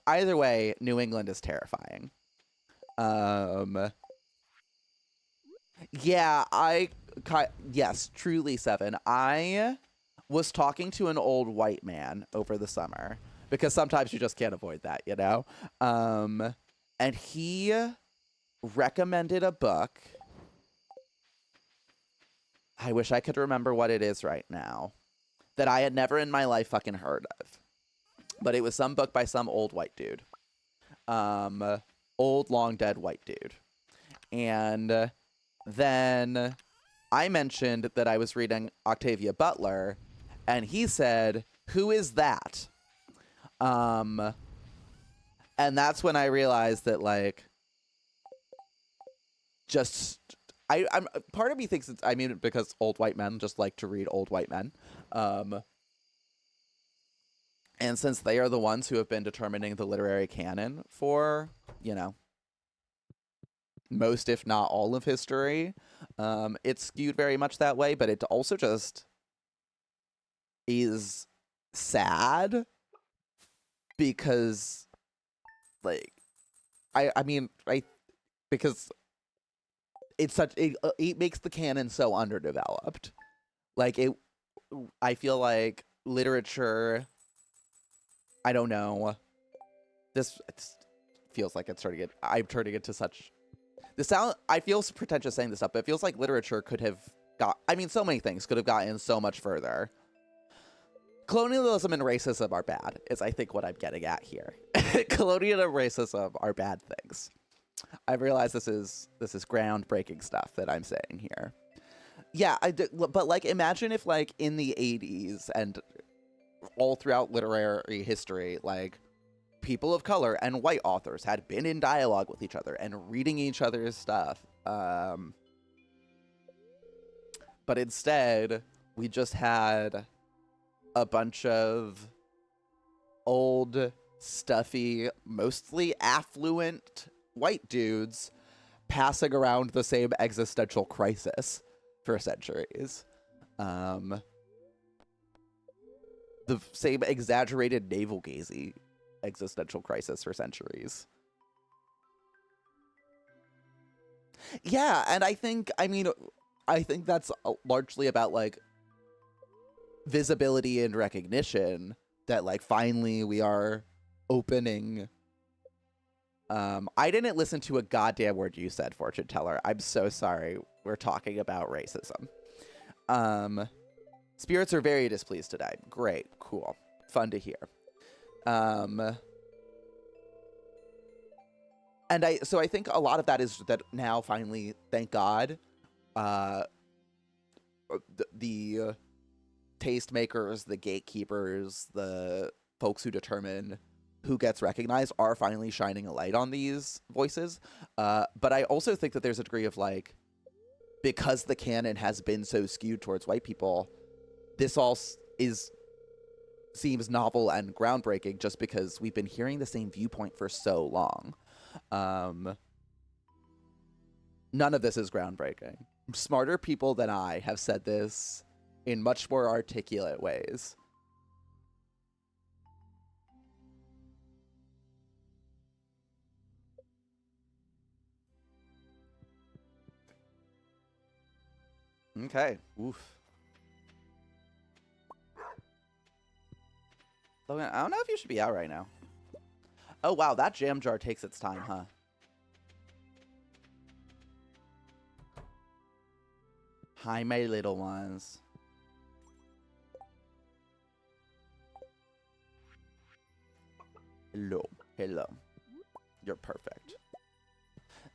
Either way, New England is terrifying. Um, yeah, yes, truly, Seven. I was talking to an old white man over the summer because sometimes you just can't avoid that, you know? And he recommended a book. I wish I could remember what it is right now, that I had never in my life fucking heard of. But it was some book by some old white dude. Old, long dead white dude. And then I mentioned that I was reading Octavia Butler, and he said, "Who is that?" And that's when I realized that, like, just I'm part of me thinks it's, I mean, because old white men just like to read old white men. And since they are the ones who have been determining the literary canon for, you know, most, if not all of history, it's skewed very much that way, but it also just is sad because, like, I mean, because it's such, it makes the canon so underdeveloped. Like, I feel like literature, I don't know, this feels like I'm turning it to such, I feel pretentious saying this stuff, but it feels like literature could have so many things could have gotten so much further. Colonialism and racism are bad, is I think what I'm getting at here. Colonialism and racism are bad things. I realize this is groundbreaking stuff that I'm saying here. Yeah, but like, imagine if, like, in the 80s and all throughout literary history, like, people of color and white authors had been in dialogue with each other and reading each other's stuff. But instead, we just had a bunch of old, stuffy, mostly affluent white dudes passing around the same existential crisis for centuries. The same exaggerated navel-gazing existential crisis for centuries. Yeah, and I think that's largely about, like, visibility and recognition, that, like, finally we are opening. I didn't listen to a goddamn word you said, fortune teller. I'm so sorry. We're talking about racism. Spirits are very displeased today. Great, cool, fun to hear. And I think a lot of that is that now finally, thank God, the tastemakers, the gatekeepers, the folks who determine who gets recognized are finally shining a light on these voices. But I also think that there's a degree of, like, because the canon has been so skewed towards white people, this all seems novel and groundbreaking just because we've been hearing the same viewpoint for so long. None of this is groundbreaking. Smarter people than I have said this in much more articulate ways. Okay. Oof. Logan, I don't know if you should be out right now. Oh, wow. That jam jar takes its time, huh? Hi, my little ones. Hello. Hello. You're perfect.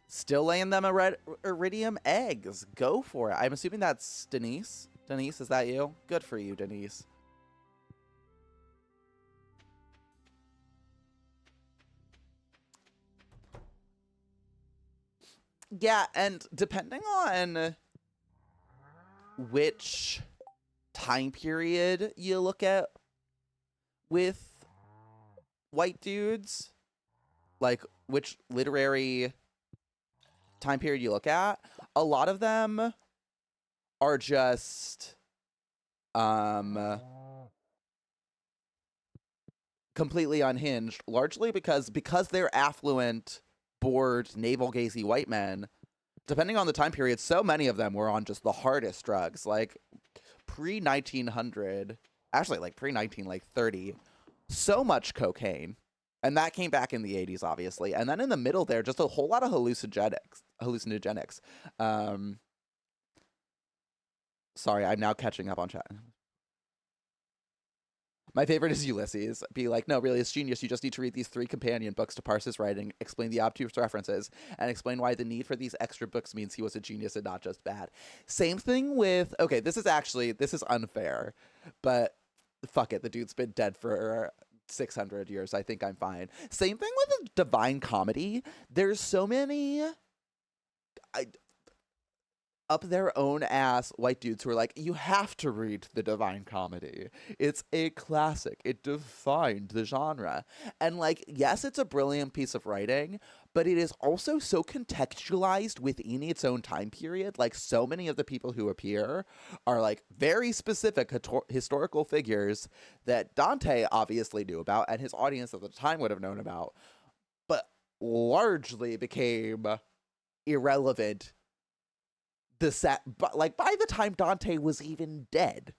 Still laying them iridium eggs. Go for it. I'm assuming that's Denise. Denise, is that you? Good for you, Denise. Yeah, and depending on which time period you look at with white dudes, like which literary time period you look at, a lot of them are just completely unhinged, largely because they're affluent, bored, navel-gazy white men. Depending on the time period, so many of them were on just the hardest drugs, like pre-1900, actually like pre-19 like 30, so much cocaine. And that came back in the 80s, obviously. And then in the middle there, just a whole lot of hallucinogenics. Sorry, I'm now catching up on chat. My favorite is Ulysses. Be like, no, really, it's genius. You just need to read these 3 companion books to parse his writing, explain the obtuse references, and explain why the need for these extra books means he was a genius and not just bad. Same thing with, okay, this is unfair, but fuck it, the dude's been dead for 600 years. I think I'm fine. Same thing with the Divine Comedy. There's so many up their own ass white dudes who are like, you have to read the Divine Comedy. It's a classic. It defined the genre. And like, yes, it's a brilliant piece of writing, but it is also so contextualized within its own time period. Like, so many of the people who appear are like very specific historical figures that Dante obviously knew about and his audience at the time would have known about, but largely became irrelevant but like by the time Dante was even dead.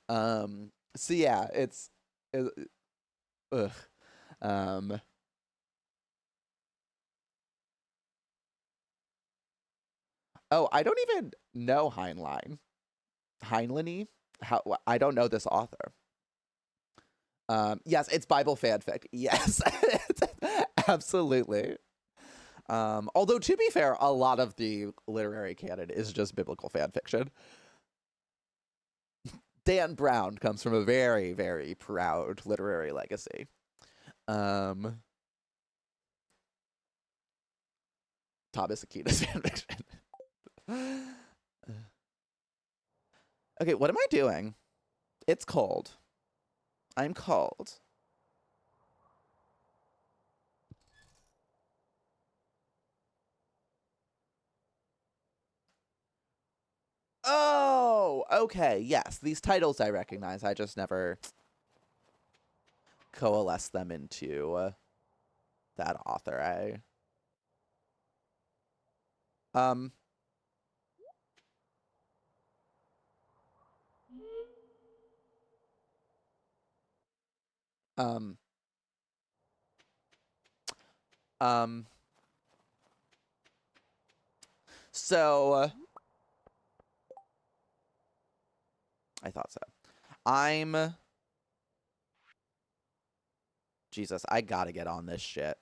So yeah, ugh. Oh, I don't even know Heinlein. How I don't know this author. Yes, it's Bible fanfic. Yes, absolutely. Although to be fair, a lot of the literary canon is just biblical fan fiction. Dan Brown comes from a very, very proud literary legacy. Thomas Aquinas fan fiction. Okay, what am I doing? It's cold. I'm cold. Oh, okay. Yes, these titles I recognize. I just never coalesce them into that author. Um um um so I thought so. I'm Jesus, I gotta get on this shit.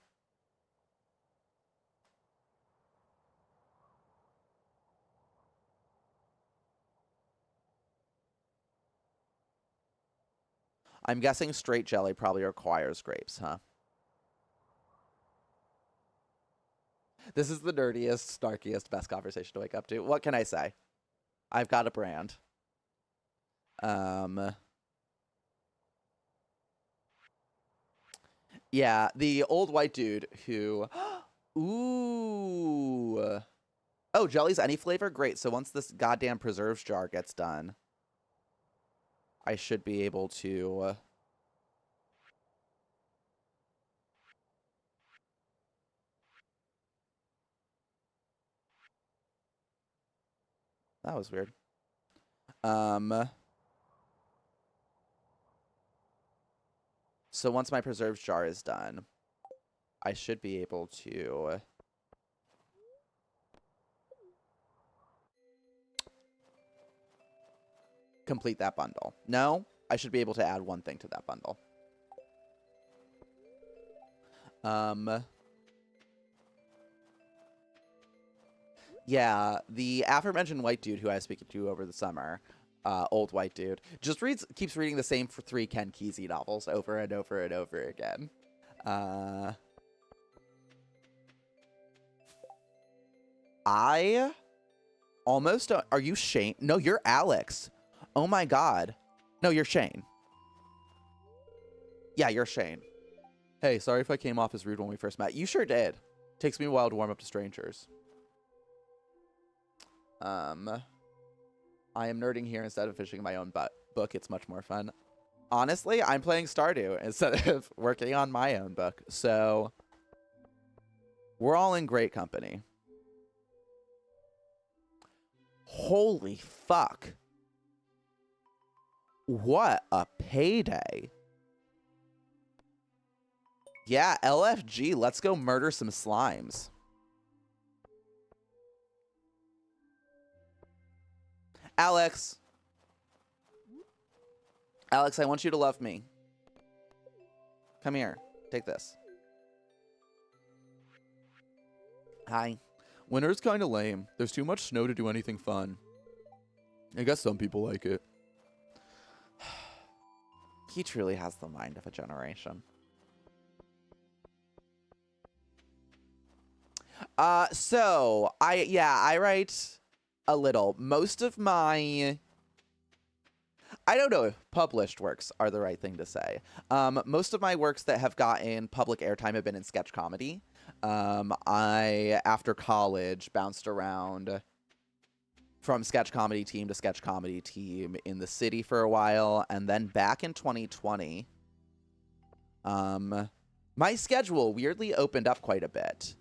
I'm guessing straight jelly probably requires grapes, huh? This is the nerdiest, snarkiest, best conversation to wake up to. What can I say? I've got a brand. Yeah, the old white dude who ooh. Oh, jelly's any flavor? Great. So once this goddamn preserves jar gets done, I should be able to that was weird. So once my preserves jar is done, I should be able to complete that bundle. No, I should be able to add one thing to that bundle. Yeah, the aforementioned white dude who I was speaking to over the summer, old white dude, just keeps reading the same 3 Ken Kesey novels over and over and over again. I almost are you Shane? No, you're Alex. Oh my god. No, you're Shane. Yeah, you're Shane. Hey, sorry if I came off as rude when we first met. You sure did. Takes me a while to warm up to strangers. I am nerding here instead of fishing my own book. It's much more fun. Honestly, I'm playing Stardew instead of working on my own book. So we're all in great company. Holy fuck. What a payday. Yeah, LFG, let's go murder some slimes. Alex. Alex, I want you to love me. Come here. Take this. Hi. Winter's kind of lame. There's too much snow to do anything fun. I guess some people like it. He truly has the mind of a generation. So I write a little. Most of my, I don't know if published works are the right thing to say. Most of my works that have gotten public airtime have been in sketch comedy. I, after college, bounced around from sketch comedy team to sketch comedy team in the city for a while. And then back in 2020, my schedule weirdly opened up quite a bit.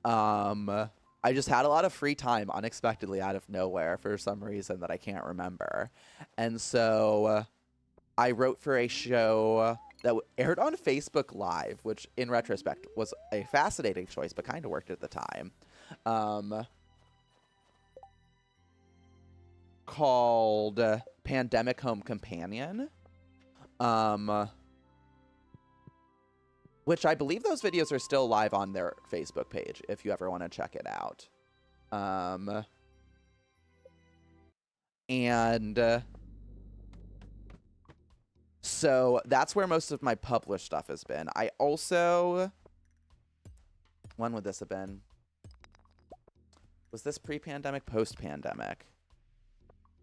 I just had a lot of free time unexpectedly out of nowhere for some reason that I can't remember. And so I wrote for a show that aired on Facebook Live, which in retrospect was a fascinating choice, but kind of worked at the time. Called Pandemic Home Companion. Which I believe those videos are still live on their Facebook page if you ever want to check it out. So that's where most of my published stuff has been. I also, when would this have been? Was this pre-pandemic, post-pandemic?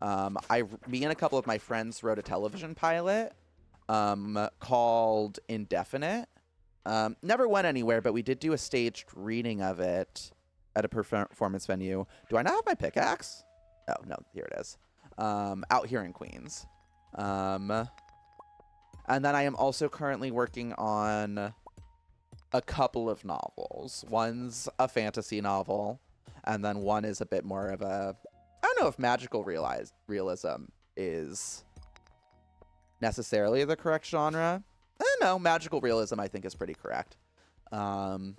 Me and a couple of my friends wrote a television pilot called Indefinite. Never went anywhere, but we did do a staged reading of it at a performance venue. Do I not have my pickaxe? Oh, no, here it is. Out here in Queens. And then I am also currently working on a couple of novels. One's a fantasy novel, and then one is a bit more of a, I don't know if magical realism is necessarily the correct genre. I don't know. Magical realism, I think, is pretty correct. And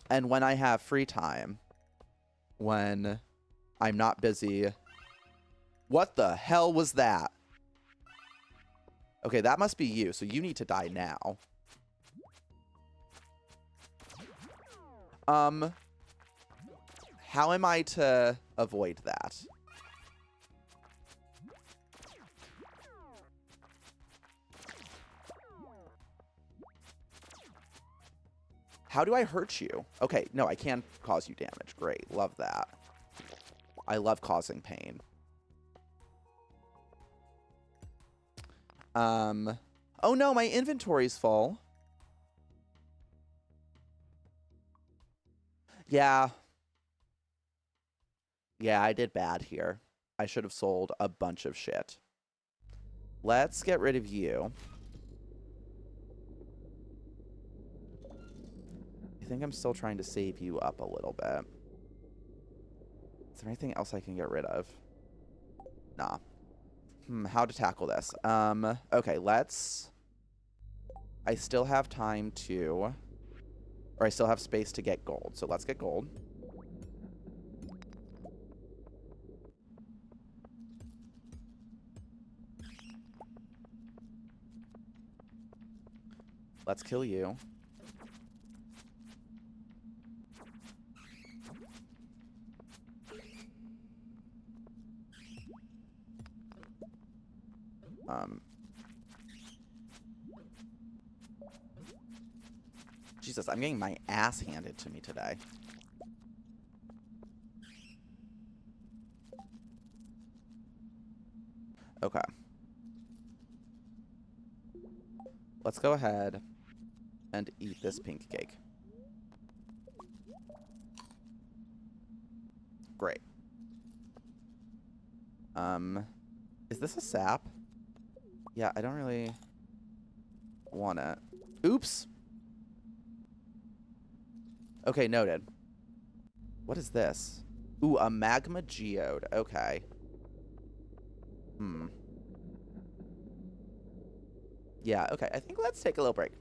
when I have free time, when I'm not busy... What the hell was that? Okay, that must be you, so you need to die now. How am I to avoid that? How do I hurt you? Okay, no, I can cause you damage. Great, love that. I love causing pain. Oh no, my inventory's full. Yeah. Yeah, I did bad here. I should have sold a bunch of shit. Let's get rid of you. I think I'm still trying to save you up a little bit. Is there anything else I can get rid of? Nah. How to tackle this? Okay, let's... I still have time to... Or I still have space to get gold, so let's get gold. Let's kill you. Jesus, I'm getting my ass handed to me today. Okay. Let's go ahead and eat this pink cake. Great. Is this a sap? Yeah, I don't really want it. Oops. Okay, noted. What is this? Ooh, a magma geode. Okay. Hmm. Yeah, okay. I think let's take a little break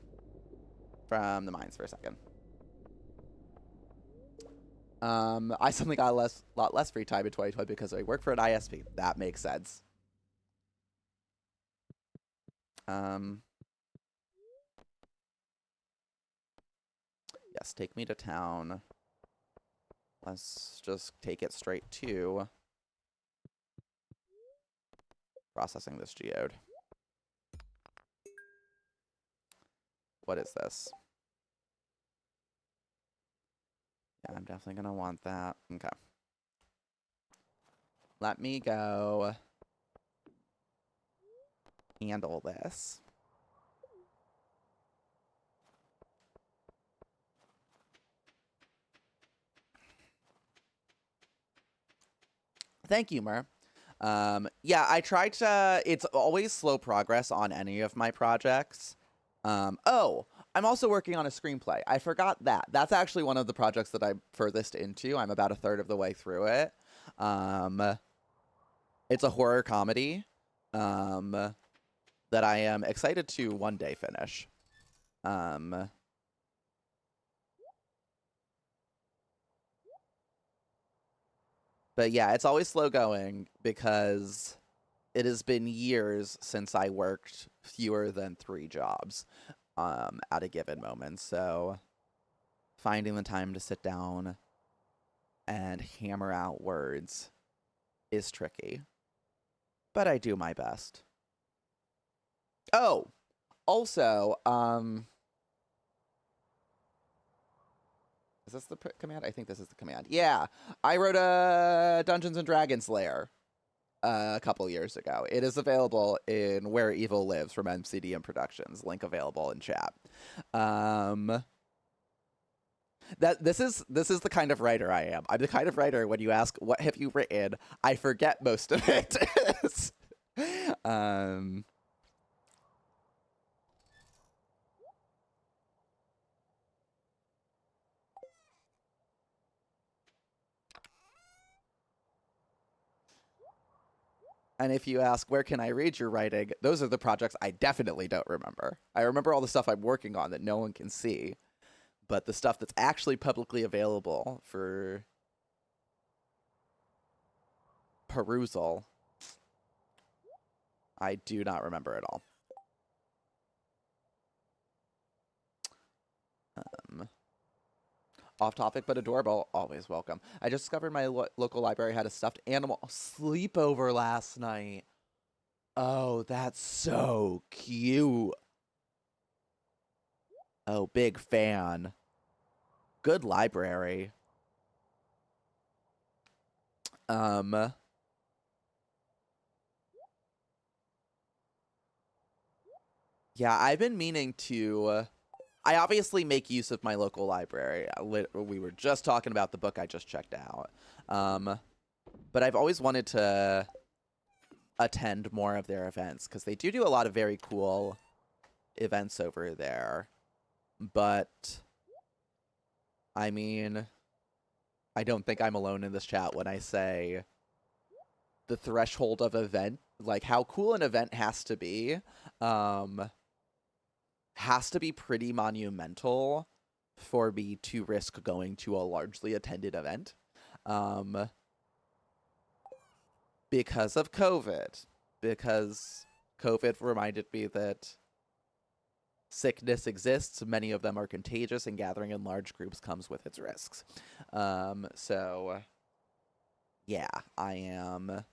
from the mines for a second. I suddenly got a lot less free time in 2020 because I work for an ISP. That makes sense. Yes, take me to town. Let's just take it straight to processing this geode. What is this? Yeah, I'm definitely gonna want that. Okay. Let me go handle this. Thank you, Mer. Yeah, I tried to. It's always slow progress on any of my projects. Oh, I'm also working on a screenplay. I forgot that. That's actually one of the projects that I'm furthest into. I'm about a third of the way through it. It's a horror comedy that I am excited to one day finish. But yeah, it's always slow going because it has been years since I worked fewer than 3 jobs at a given moment. So finding the time to sit down and hammer out words is tricky. But I do my best. Oh, also, is this the command? I think this is the command. Yeah, I wrote a Dungeons and Dragons lair a couple years ago. It is available in Where Evil Lives from MCDM Productions. Link available in chat. This is the kind of writer I am. I'm the kind of writer when you ask what have you written, I forget most of it. And if you ask, where can I read your writing? Those are the projects I definitely don't remember. I remember all the stuff I'm working on that no one can see. But the stuff that's actually publicly available for perusal, I do not remember at all. Off topic but adorable, always welcome. I just discovered my local library had a stuffed animal sleepover last night. Oh, that's so cute. Oh, big fan. Good library. Yeah, I've been meaning to. I obviously make use of my local library. We were just talking about the book I just checked out. But I've always wanted to attend more of their events because they do a lot of very cool events over there. But I mean, I don't think I'm alone in this chat when I say the threshold of event, like how cool an event has to be pretty monumental for me to risk going to a largely attended event. Because of COVID. Because COVID reminded me that sickness exists, many of them are contagious, and gathering in large groups comes with its risks. So, yeah, I am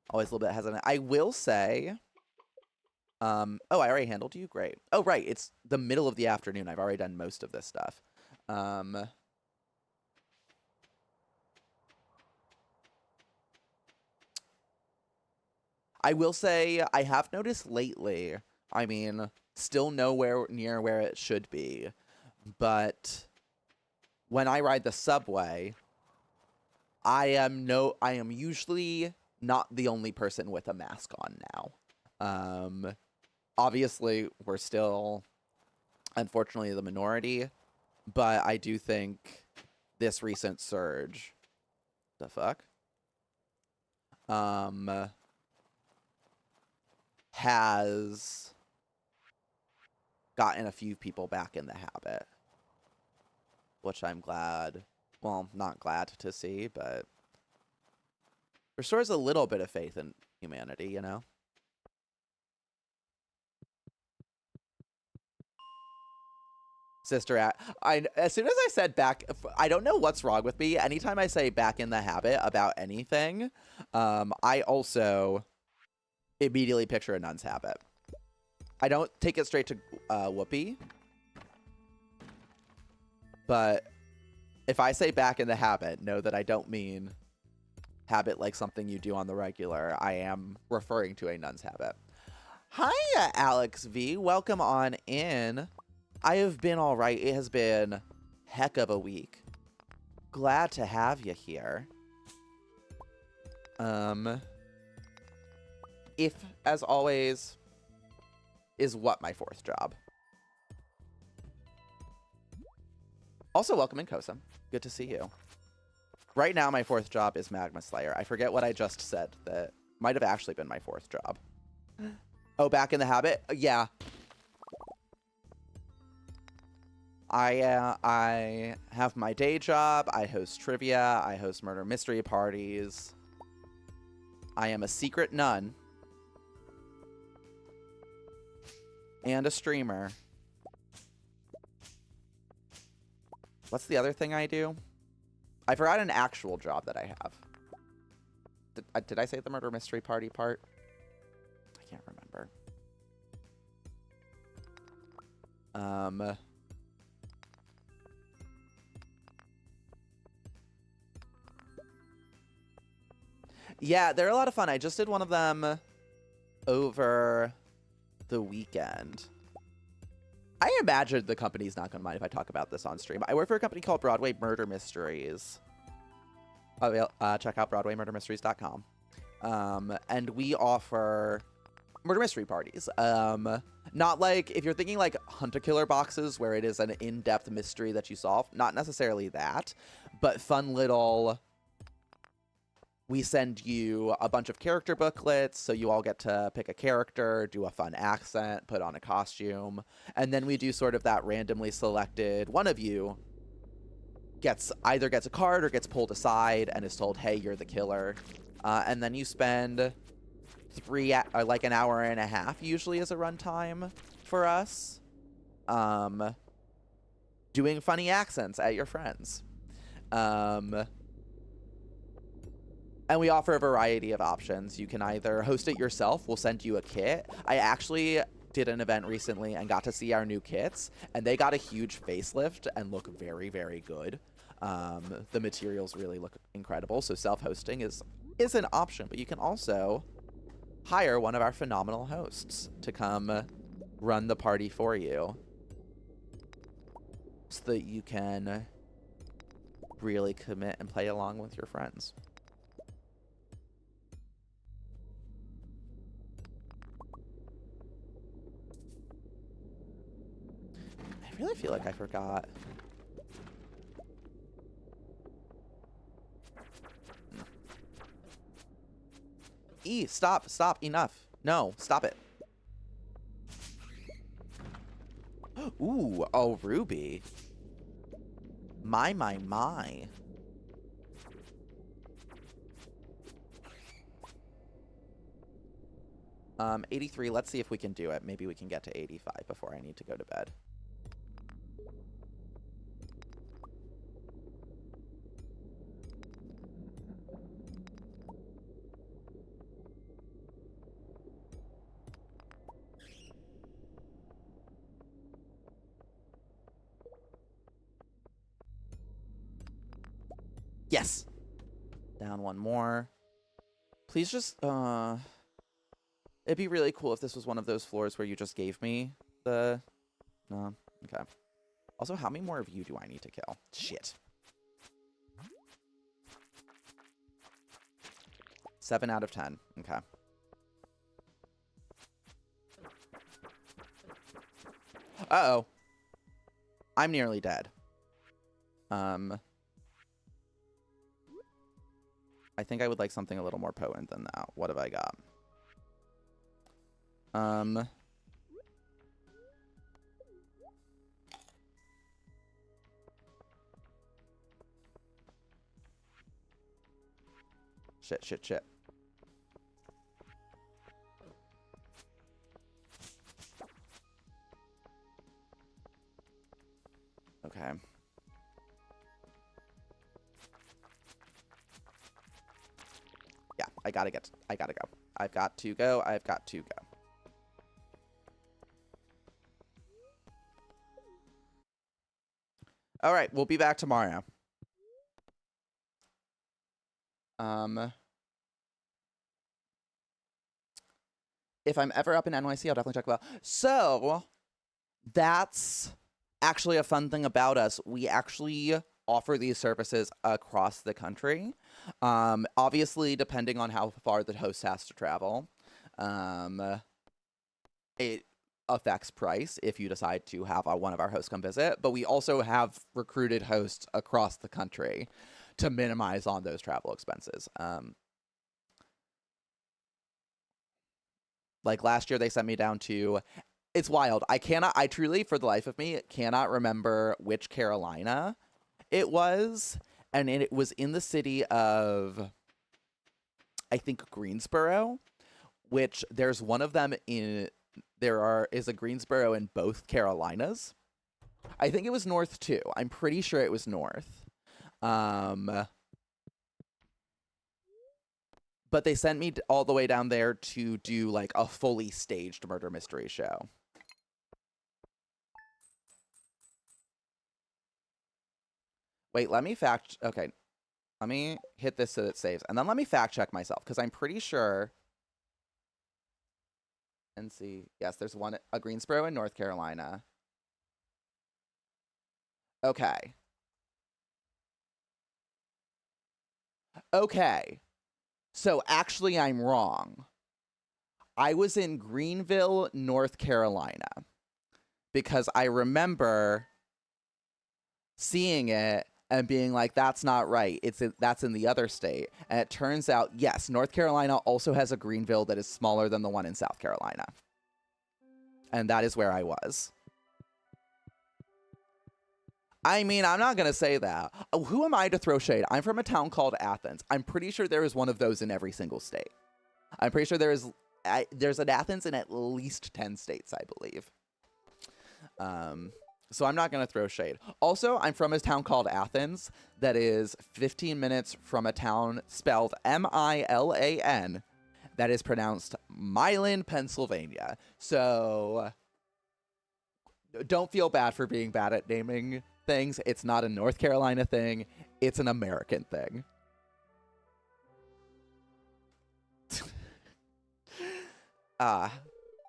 always a little bit hesitant. I will say, oh, I already handled you? Great. Oh, right, it's the middle of the afternoon. I've already done most of this stuff. I will say, I have noticed lately, I mean, still nowhere near where it should be, but when I ride the subway, I am usually not the only person with a mask on now. Obviously, we're still, unfortunately, the minority, but I do think this recent surge, the fuck, has gotten a few people back in the habit, which I'm glad, well, not glad to see, but restores a little bit of faith in humanity, you know? Sister, as soon as I said back, I don't know what's wrong with me. Anytime I say back in the habit about anything, I also immediately picture a nun's habit. I don't take it straight to Whoopi, but if I say back in the habit, know that I don't mean habit like something you do on the regular. I am referring to a nun's habit. Hi, Alex V. Welcome on in. I have been all right. It has been heck of a week. Glad to have you here. If, as always, is what my fourth job. Also, welcome in, Kosam. Good to see you. Right now, my fourth job is Magma Slayer. I forget what I just said. That might have actually been my fourth job. Oh, back in the habit? Yeah. I have my day job. I host trivia. I host murder mystery parties. I am a secret nun. And a streamer. What's the other thing I do? I forgot an actual job that I have. Did I say the murder mystery party part? I can't remember. Yeah, they're a lot of fun. I just did one of them over the weekend. I imagine the company's not going to mind if I talk about this on stream. I work for a company called Broadway Murder Mysteries. Check out BroadwayMurderMysteries.com. And we offer murder mystery parties. Not like, if you're thinking like Hunt-A-Killer boxes where it is an in-depth mystery that you solve, not necessarily that, but fun little... We send you a bunch of character booklets, so you all get to pick a character, do a fun accent, put on a costume, and then we do sort of that randomly selected, one of you either gets a card or gets pulled aside and is told, hey, you're the killer. And then you spend like an hour and a half usually as a runtime for us, doing funny accents at your friends. And we offer a variety of options. You can either host it yourself. We'll send you a kit. I actually did an event recently and got to see our new kits, and they got a huge facelift and look very, very good. The materials really look incredible, so self-hosting is an option, but you can also hire one of our phenomenal hosts to come run the party for you so that you can really commit and play along with your friends. I really feel like I forgot. Stop, enough. No, stop it. Ooh, oh, Ruby. My. 83, let's see if we can do it. Maybe we can get to 85 before I need to go to bed. Yes. Down one more. Please just, it'd be really cool if this was one of those floors where you just gave me the... No. Okay. Also, how many more of you do I need to kill? Shit. 7 out of 10. Okay. Uh-oh. I'm nearly dead. I think I would like something a little more potent than that. What have I got? Shit. Okay. Yeah, I gotta go. I've got to go. All right, we'll be back tomorrow. If I'm ever up in NYC, I'll definitely talk about. So that's actually a fun thing about us. We actually offer these services across the country. Obviously, depending on how far the host has to travel, it affects price if you decide to have one of our hosts come visit. But we also have recruited hosts across the country to minimize on those travel expenses. Like last year, they sent me down to. It's wild. I truly, for the life of me, cannot remember which Carolina it was. And it was in the city of, I think, Greensboro, which there's one of them in, is a Greensboro in both Carolinas. I think it was North too. I'm pretty sure it was North. But they sent me all the way down there to do like a fully staged murder mystery show. Wait, let me okay. Let me hit this so it saves. And then let me fact check myself, because I'm pretty sure. And see. Yes, there's one, a Greensboro in North Carolina. Okay. Okay. So actually, I'm wrong. I was in Greenville, North Carolina, because I remember seeing it and being like, that's not right. That's in the other state. And it turns out, yes, North Carolina also has a Greenville that is smaller than the one in South Carolina. And that is where I was. I mean, I'm not going to say that. Who am I to throw shade? I'm from a town called Athens. I'm pretty sure there is one of those in every single state. I'm pretty sure there's an Athens in at least 10 states, I believe. So I'm not going to throw shade. Also, I'm from a town called Athens that is 15 minutes from a town spelled Milan that is pronounced Milan, Pennsylvania. So don't feel bad for being bad at naming things. It's not a North Carolina thing. It's an American thing.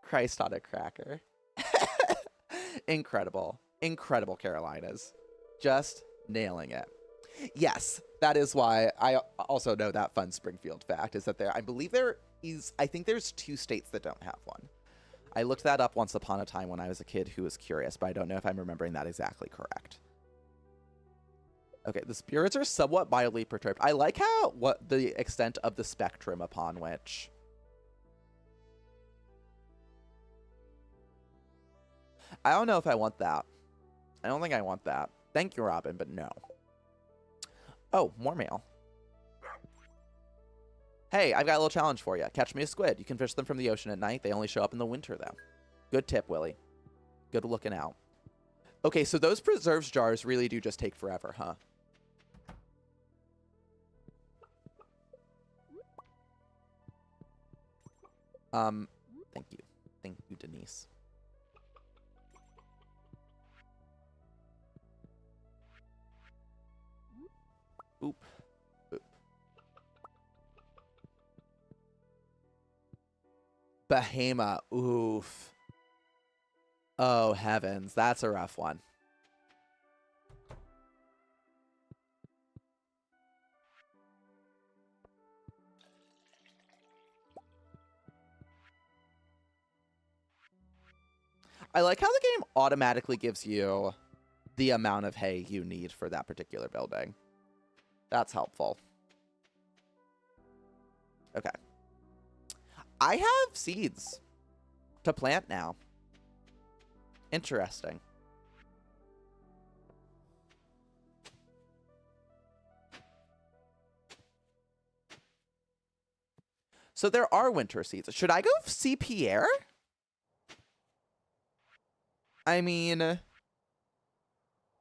Christ on a cracker. Incredible Carolinas. Just nailing it. Yes, that is why I also know that fun Springfield fact is that I think there's 2 states that don't have one. I looked that up once upon a time when I was a kid who was curious, but I don't know if I'm remembering that exactly correct. Okay, the spirits are somewhat mildly perturbed. I like what the extent of the spectrum upon which. I don't know if I want that. I don't think I want that. Thank you, Robin, but no. Oh, more mail. Hey, I've got a little challenge for you. Catch me a squid. You can fish them from the ocean at night. They only show up in the winter, though. Good tip, Willie. Good looking out. Okay, so those preserves jars really do just take forever, huh? Thank you. Thank you, Denise. Oop. Oop. Bahama. Oof. Oh, heavens. That's a rough one. I like how the game automatically gives you the amount of hay you need for that particular building. That's helpful. Okay. I have seeds to plant now. Interesting. So there are winter seeds. Should I go see Pierre? I mean,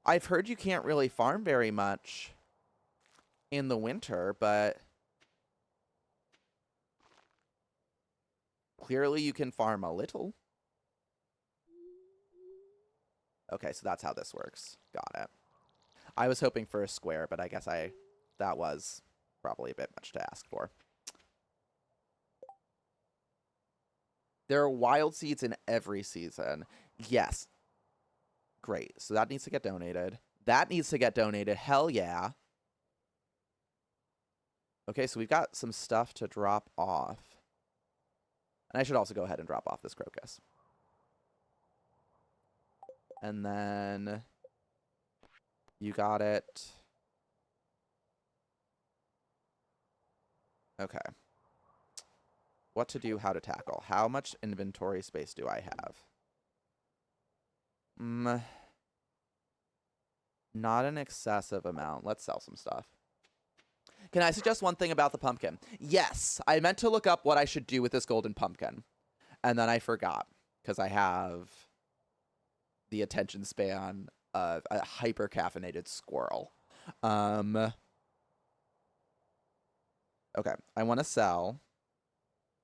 I've heard you can't really farm very much in the winter, but clearly you can farm a little. Okay, so that's how this works. Got it. I was hoping for a square, but I guess that was probably a bit much to ask for. There are wild seeds in every season. Yes. Great. So that needs to get donated. That needs to get donated. Hell yeah. Okay, so we've got some stuff to drop off. And I should also go ahead and drop off this crocus. And then you got it. Okay. What to do, how to tackle. How much inventory space do I have? Not an excessive amount. Let's sell some stuff. Can I suggest one thing about the pumpkin? Yes, I meant to look up what I should do with this golden pumpkin. And then I forgot, because I have the attention span of a hyper-caffeinated squirrel. Okay, I want to sell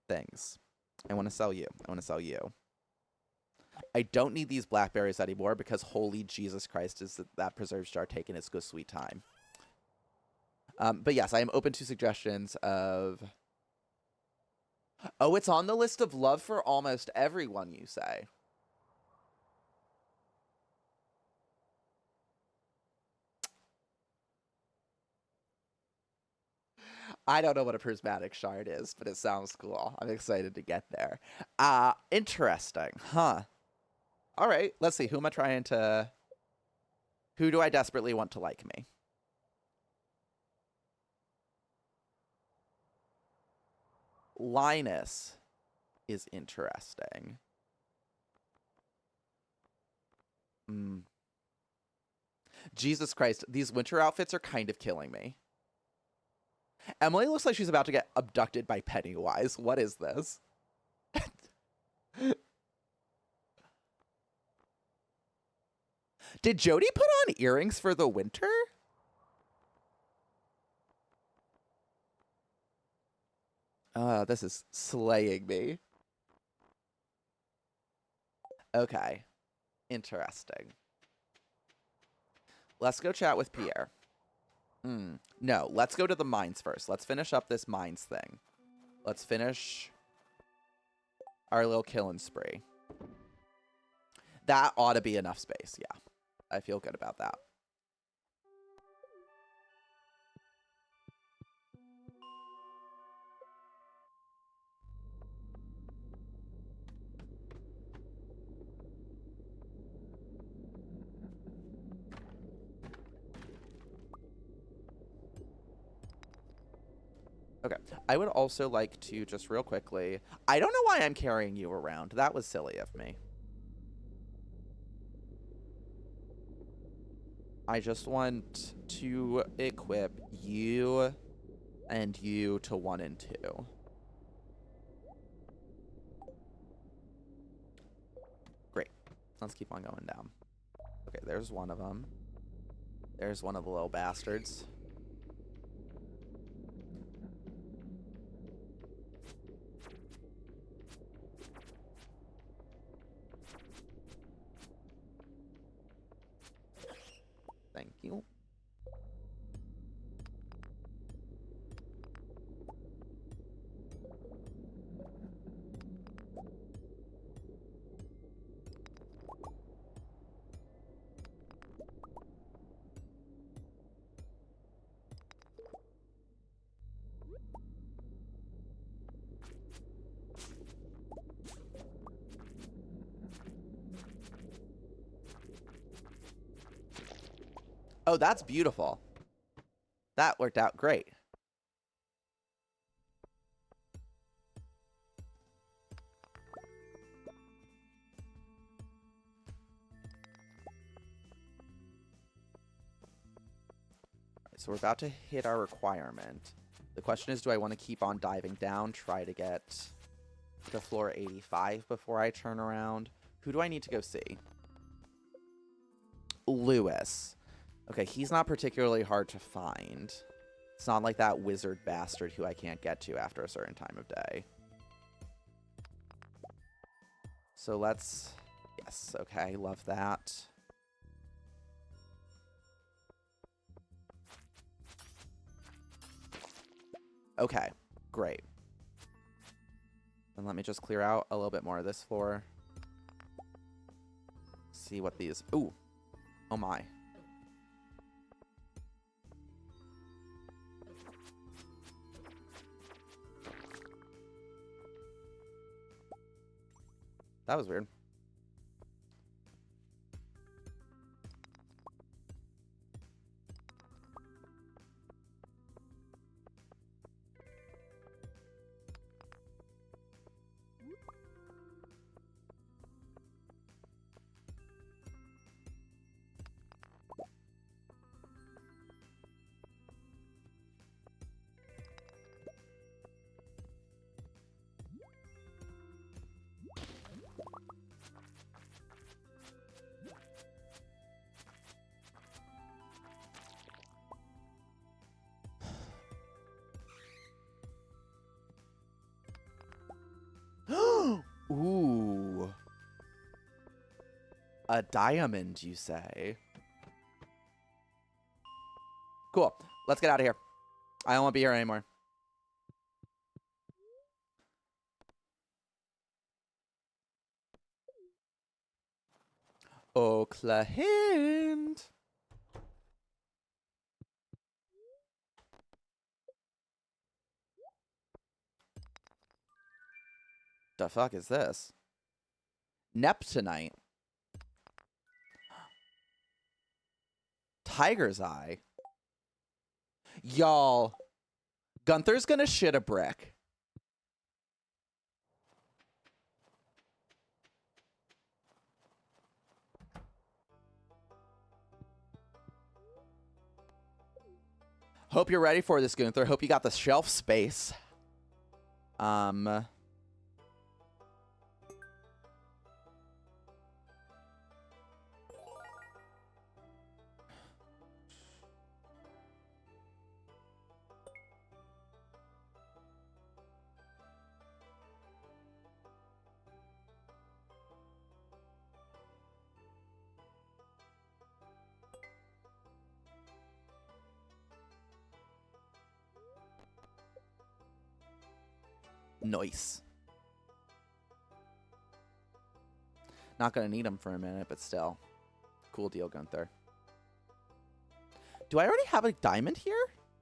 things. I want to sell you. I want to sell you. I don't need these blackberries anymore because holy Jesus Christ is that preserved jar taking its good sweet time. But yes, I am open to suggestions of... Oh, it's on the list of love for almost everyone, you say. I don't know what a prismatic shard is, but it sounds cool. I'm excited to get there. Interesting. Huh. All right, let's see. Who am I trying to... Who do I desperately want to like me? Linus is interesting. Jesus Christ, these winter outfits are kind of killing me. Emily looks like she's about to get abducted by Pennywise. What is this? Did Jody put on earrings for the winter? This is slaying me. Okay. Interesting. Let's go chat with Pierre. No, let's go to the mines first. Let's finish up this mines thing. Let's finish our little killing spree. That ought to be enough space, yeah. I feel good about that. Okay, I would also like to just real quickly... I don't know why I'm carrying you around. That was silly of me. I just want to equip you and you to 1 and 2. Great. Let's keep on going down. Okay, there's one of them. There's one of the little bastards. Thank you. Oh, that's beautiful. That worked out great. So we're about to hit our requirement. The question is, do I want to keep on diving down, try to get to floor 85 before I turn around? Who do I need to go see? Lewis. Okay, he's not particularly hard to find. It's not like that wizard bastard who I can't get to after a certain time of day. So let's... Yes, okay, love that. Okay, great. And let me just clear out a little bit more of this floor. See what these... Ooh. Oh my. That was weird. Ooh. A diamond, you say? Cool. Let's get out of here. I don't want to be here anymore. Oakland. The fuck is this? Neptunite. Tiger's Eye. Y'all. Gunther's gonna shit a brick. Hope you're ready for this, Gunther. Hope you got the shelf space. Nice. Not gonna need them for a minute, but still. Cool deal, Gunther. Do I already have a diamond here?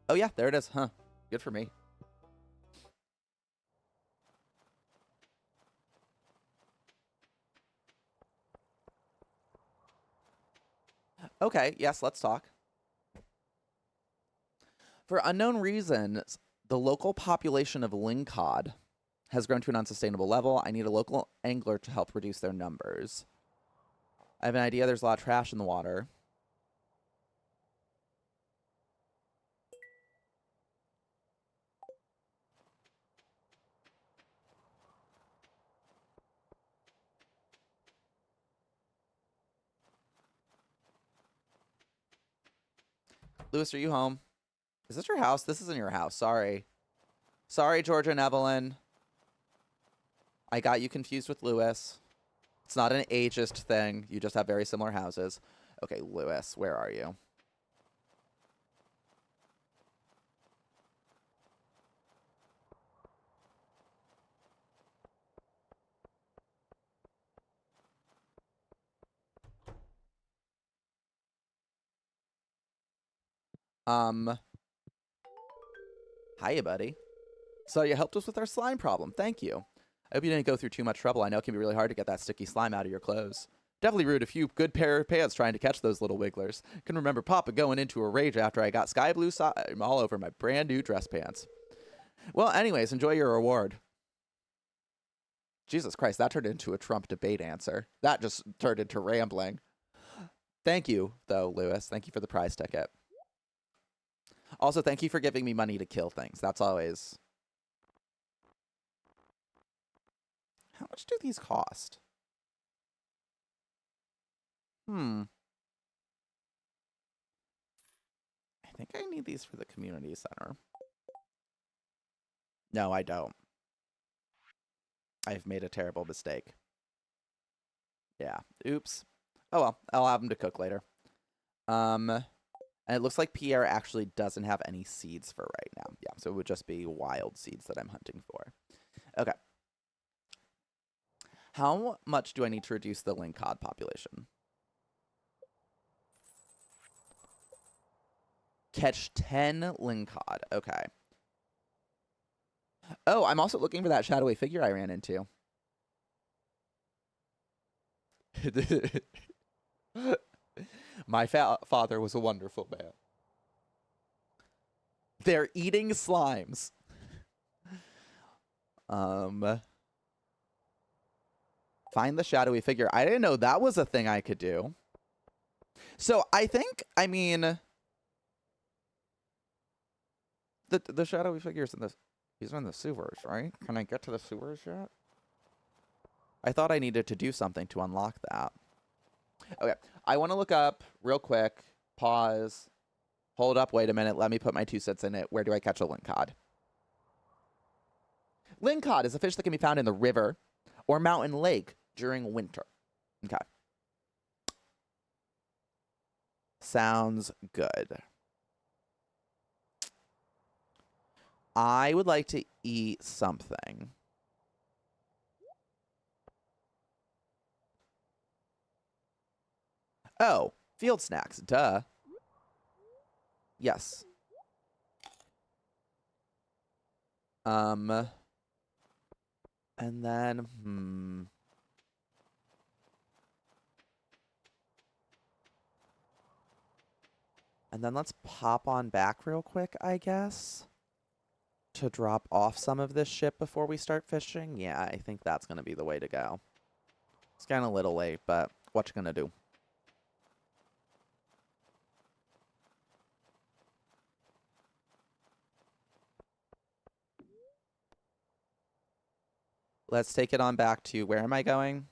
Oh yeah, there it is. Huh. Good for me. Okay, yes, let's talk. For unknown reasons, the local population of lingcod has grown to an unsustainable level. I need a local angler to help reduce their numbers. I have an idea. There's a lot of trash in the water. Lewis, are you home? Is this your house? This isn't your house. Sorry. Sorry, Georgia and Evelyn. I got you confused with Lewis. It's not an ageist thing. You just have very similar houses. Okay, Lewis, where are you? Hiya, buddy. So you helped us with our slime problem. Thank you. I hope you didn't go through too much trouble. I know it can be really hard to get that sticky slime out of your clothes. Definitely ruined a few good pair of pants trying to catch those little wigglers. Can remember Papa going into a rage after I got sky blue slime all over my brand new dress pants. Well, anyways, enjoy your reward. Jesus Christ, that turned into a Trump debate answer. That just turned into rambling. Thank you, though, Lewis. Thank you for the prize ticket. Also, thank you for giving me money to kill things. That's always... How much do these cost? I think I need these for the community center. No, I don't. I've made a terrible mistake. Yeah. Oops. Oh well, I'll have them to cook later. And it looks like Pierre actually doesn't have any seeds for right now. Yeah, so it would just be wild seeds that I'm hunting for. Okay. How much do I need to reduce the lingcod population? Catch 10 lingcod. Okay. Oh, I'm also looking for that shadowy figure I ran into. My father was a wonderful man. They're eating slimes. Find the shadowy figure. I didn't know that was a thing I could do. So I think, I mean, the shadowy figure's in the, he's in the sewers, right? Can I get to the sewers yet? I thought I needed to do something to unlock that. Okay, I want to look up real quick. Pause. Hold up. Wait a minute. Let me put my 2 cents in it. Where do I catch a lingcod? Lingcod is a fish that can be found in the river or mountain lake during winter. Okay. Sounds good. I would like to eat something. Oh, field snacks. Duh. Yes. And then, And then let's pop on back real quick, I guess, to drop off some of this ship before we start fishing. Yeah, I think that's going to be the way to go. It's kind of a little late, but what you going to do? Let's take it on back to, where am I going?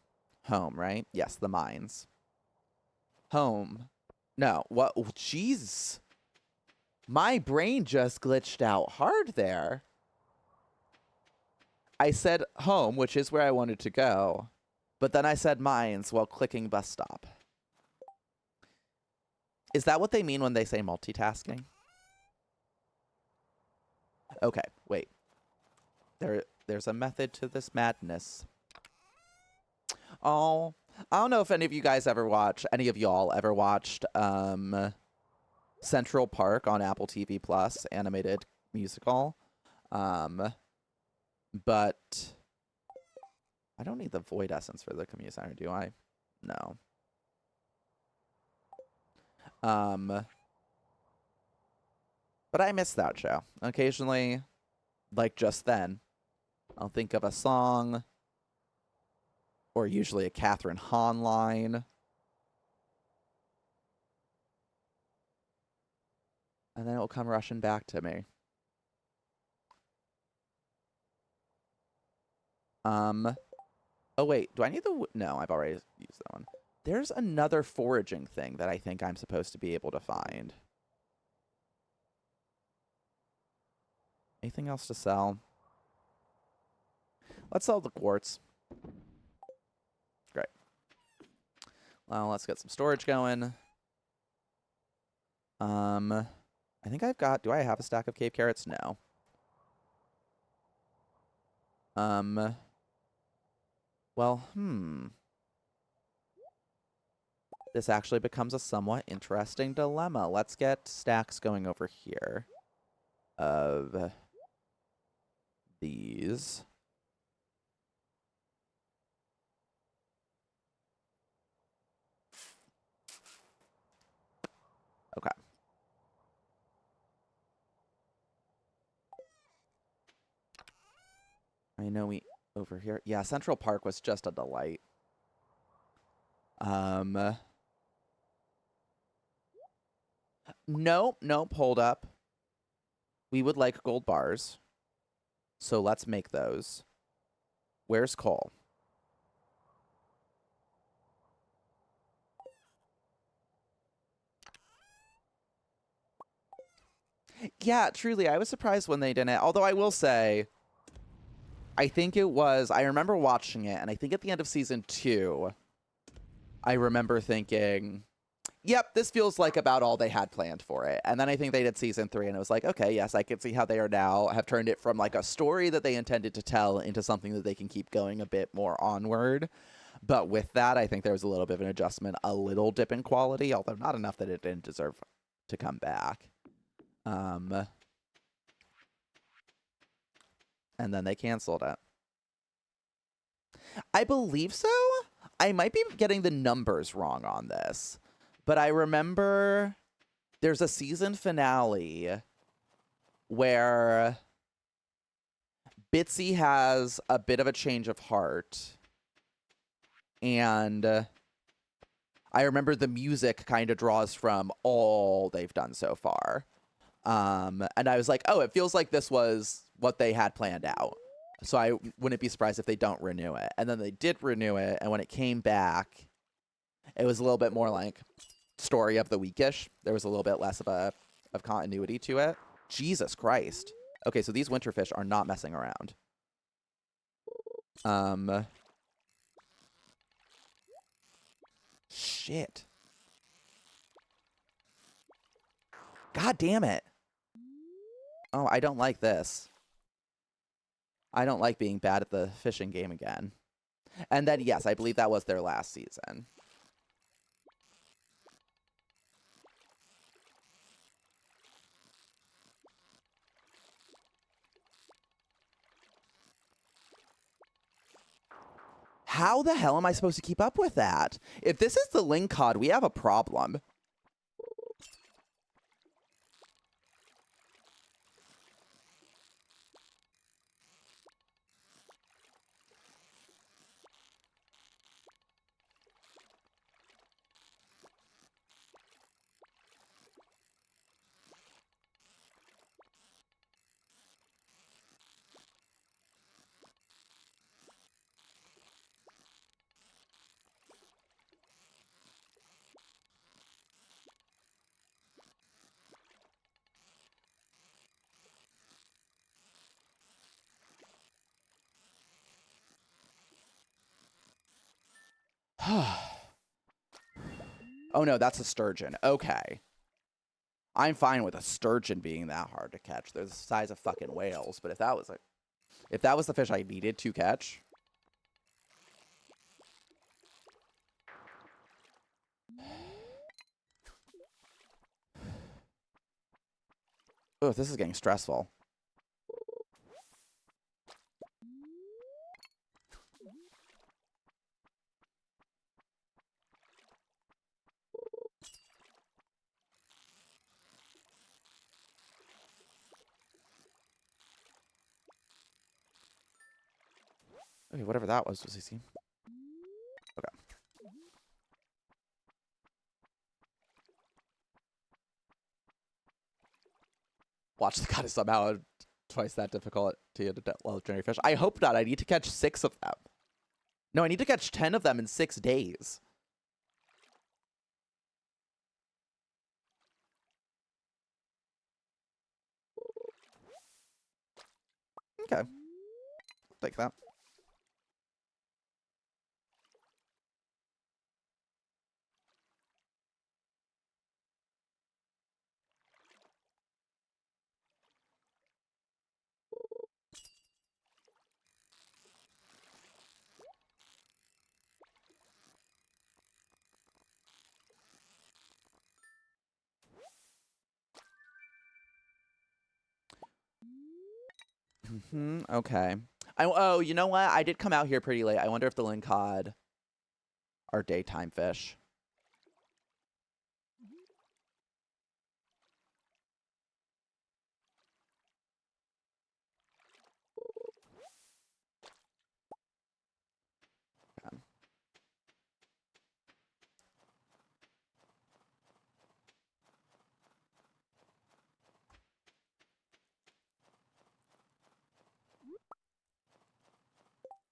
Home, right? Yes, the mines. Home. No, what? Oh, jeez. My brain just glitched out hard there. I said home, which is where I wanted to go, but then I said mines while clicking bus stop. Is that what they mean when they say multitasking? Okay, wait. There's a method to this madness. Oh, I don't know if any of you guys ever watch, any of y'all ever watched Central Park on Apple TV Plus, animated musical. But I don't need the void essence for the community center, do I? No. But I miss that show. Occasionally, like just then, I'll think of a song, or usually a Catherine Hahn line. And then it will come rushing back to me. Oh wait, do I need the... No, I've already used that one. There's another foraging thing that I think I'm supposed to be able to find. Anything else to sell? Let's sell the quartz. Great. Well, let's get some storage going. I think I've got... Do I have a stack of cave carrots? No. Well, This actually becomes a somewhat interesting dilemma. Let's get stacks going over here of these. Okay. I know we over here. Yeah, Central Park was just a delight. Nope, hold up. We would like gold bars. So let's make those. Where's coal? Yeah, truly, I was surprised when they didn't. Although I will say, I think it was, I remember watching it, and I think at the end of season 2, I remember thinking, yep, this feels like about all they had planned for it. And then I think they did season 3, and it was like, okay, yes, I can see how they are now, have turned it from like a story that they intended to tell into something that they can keep going a bit more onward. But with that, I think there was a little bit of an adjustment, a little dip in quality, although not enough that it didn't deserve to come back. And then they canceled it. I believe so. I might be getting the numbers wrong on this, but I remember there's a season finale where Bitsy has a bit of a change of heart, and I remember the music kind of draws from all they've done so far. And I was like, oh, it feels like this was what they had planned out. So I wouldn't be surprised if they don't renew it. And then they did renew it, and when it came back, it was a little bit more like story of the weekish. There was a little bit less of continuity to it. Jesus Christ. Okay, so these winterfish are not messing around. Shit. God damn it. Oh, I don't like this. I don't like being bad at the fishing game again. And then, yes, I believe that was their last season. How the hell am I supposed to keep up with that? If this is the link cod, we have a problem. Oh no, that's a sturgeon. Okay. I'm fine with a sturgeon being that hard to catch. They're the size of fucking whales, but if that was the fish I needed to catch. Oh, this is getting stressful. Okay, whatever that was easy. Okay. Watch the goddess somehow twice that difficult to legendary fish. I hope not. I need to catch 6 of them. No, I need to catch 10 of them in 6 days. Okay. I'll take that. Okay. Oh, you know what? I did come out here pretty late. I wonder if the lingcod are daytime fish.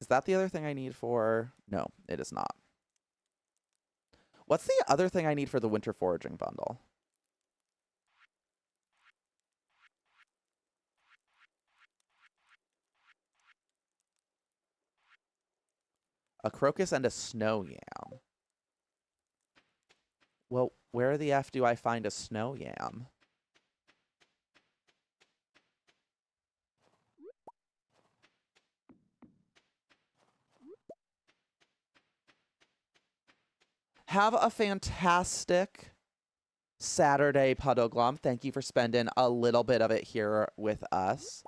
Is that the other thing I need for? No, it is not. What's the other thing I need for the winter foraging bundle? A crocus and a snow yam. Well, where the F do I find a snow yam? Have a fantastic Saturday, Puddleglum. Thank you for spending a little bit of it here with us.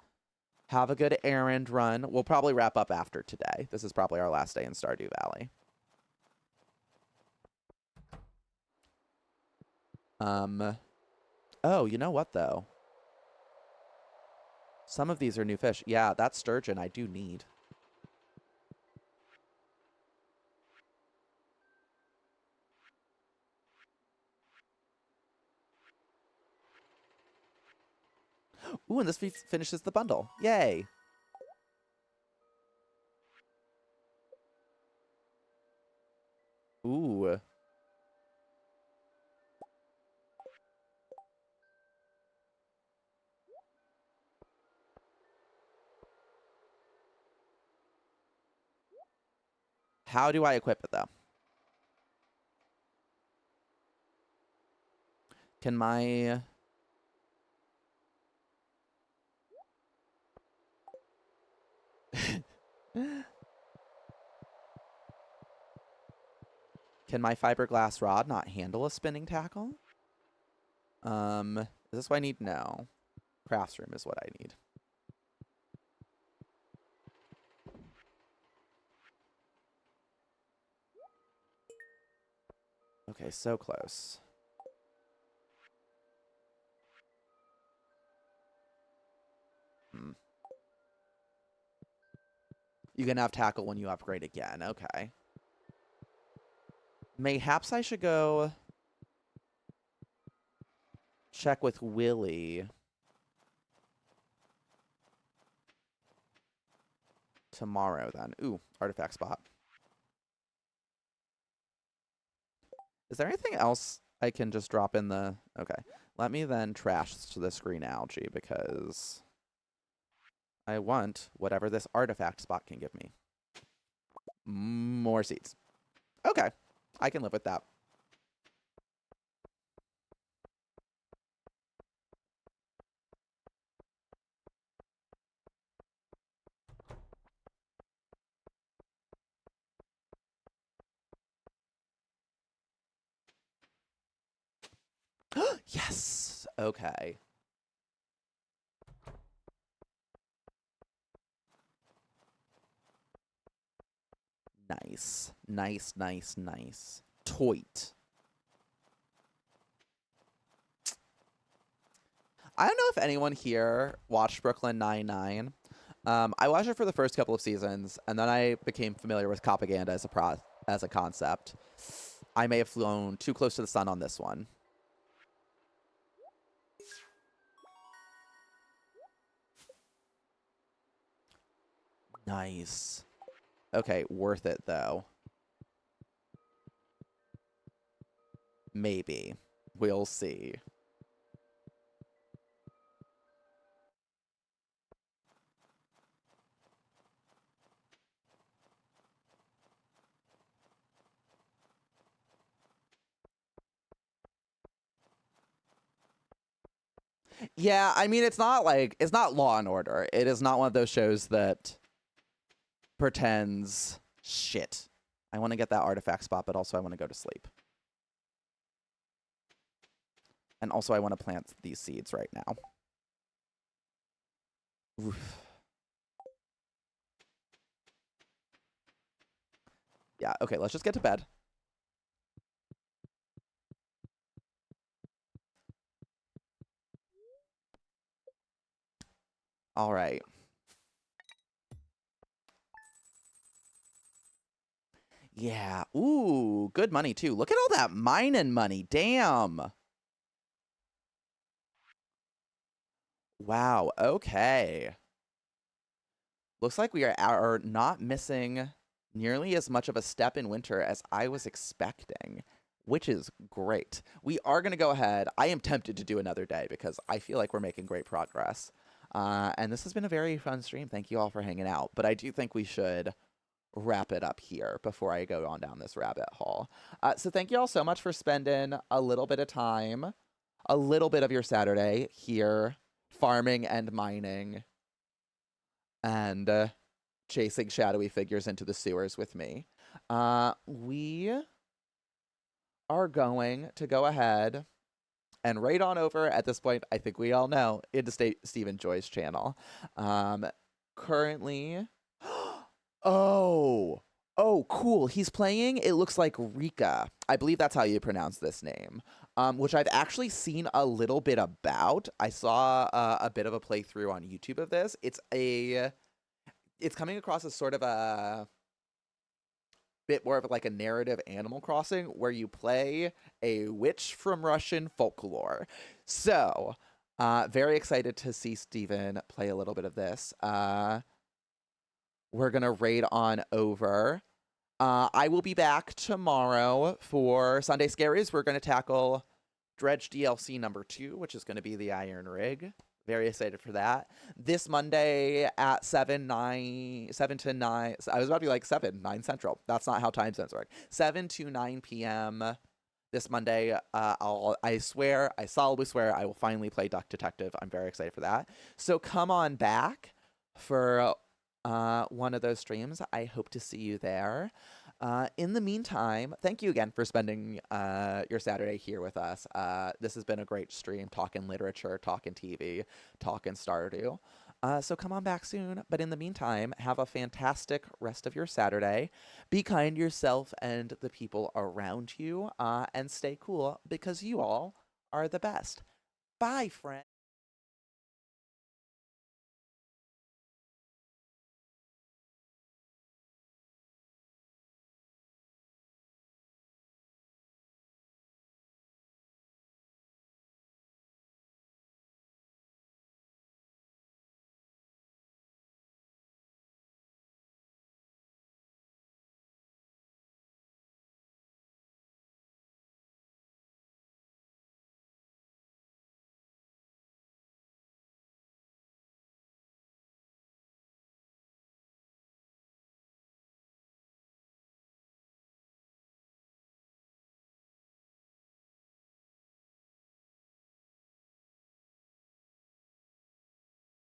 Have a good errand run. We'll probably wrap up after today. This is probably our last day in Stardew Valley. Oh, you know what, though? Some of these are new fish. Yeah, that sturgeon I do need. Ooh, and this finishes the bundle. Yay. Ooh. How do I equip it, though? Can my... Can my fiberglass rod not handle a spinning tackle? Is this what I need? No. Crafts room is what I need. Okay, so close. You can have tackle when you upgrade again. Okay. Mayhaps I should go check with Willy tomorrow then. Ooh, artifact spot. Is there anything else I can just drop in the... Okay. Let me then trash this green algae because I want whatever this artifact spot can give me. More seeds. Okay. I can live with that. Yes. Okay. Nice. Nice, nice, nice. Toit. I don't know if anyone here watched Brooklyn Nine-Nine. I watched it for the first couple of seasons, and then I became familiar with propaganda as a concept. I may have flown too close to the sun on this one. Nice. Okay, worth it, though. Maybe. We'll see. Yeah, I mean, it's not Law and Order. It is not one of those shows that pretends shit. I want to get that artifact spot, but also I want to go to sleep. And also I want to plant these seeds right now. Oof. Yeah, okay, let's just get to bed. All right. Yeah. Ooh, good money too. Look at all that mining money. Damn. Wow. Okay. Looks like we are not missing nearly as much of a step in winter as I was expecting, which is great. We are going to go ahead. I am tempted to do another day because I feel like we're making great progress. And this has been a very fun stream. Thank you all for hanging out. But I do think we should wrap it up here before I go on down this rabbit hole. So thank you all so much for spending a little bit of time, a little bit of your Saturday here farming and mining and chasing shadowy figures into the sewers with me. We are going to go ahead and right on over at this point, I think we all know, into Stephen Joy's channel. Currently, oh, oh, cool. He's playing, it looks like Rika. I believe that's how you pronounce this name, which I've actually seen a little bit about. I saw a bit of a playthrough on YouTube of this. It's coming across as sort of a bit more of like a narrative Animal Crossing where you play a witch from Russian folklore. So, very excited to see Steven play a little bit of this. We're going to raid on over. I will be back tomorrow for Sunday Scaries. We're going to tackle Dredge DLC number 2, which is going to be the Iron Rig. Very excited for that. This Monday at 7 to 9. I was about to be like 9 Central. That's not how time zones work. 7 to 9 p.m. this Monday. I swear, I solemnly swear, I will finally play Duck Detective. I'm very excited for that. So come on back for one of those streams. I hope to see you there. In the meantime, thank you again for spending your Saturday here with us. This has been a great stream, talking literature, talking TV, talking Stardew. So come on back soon. But in the meantime, have a fantastic rest of your Saturday. Be kind to yourself and the people around you, and stay cool because you all are the best. Bye, friends.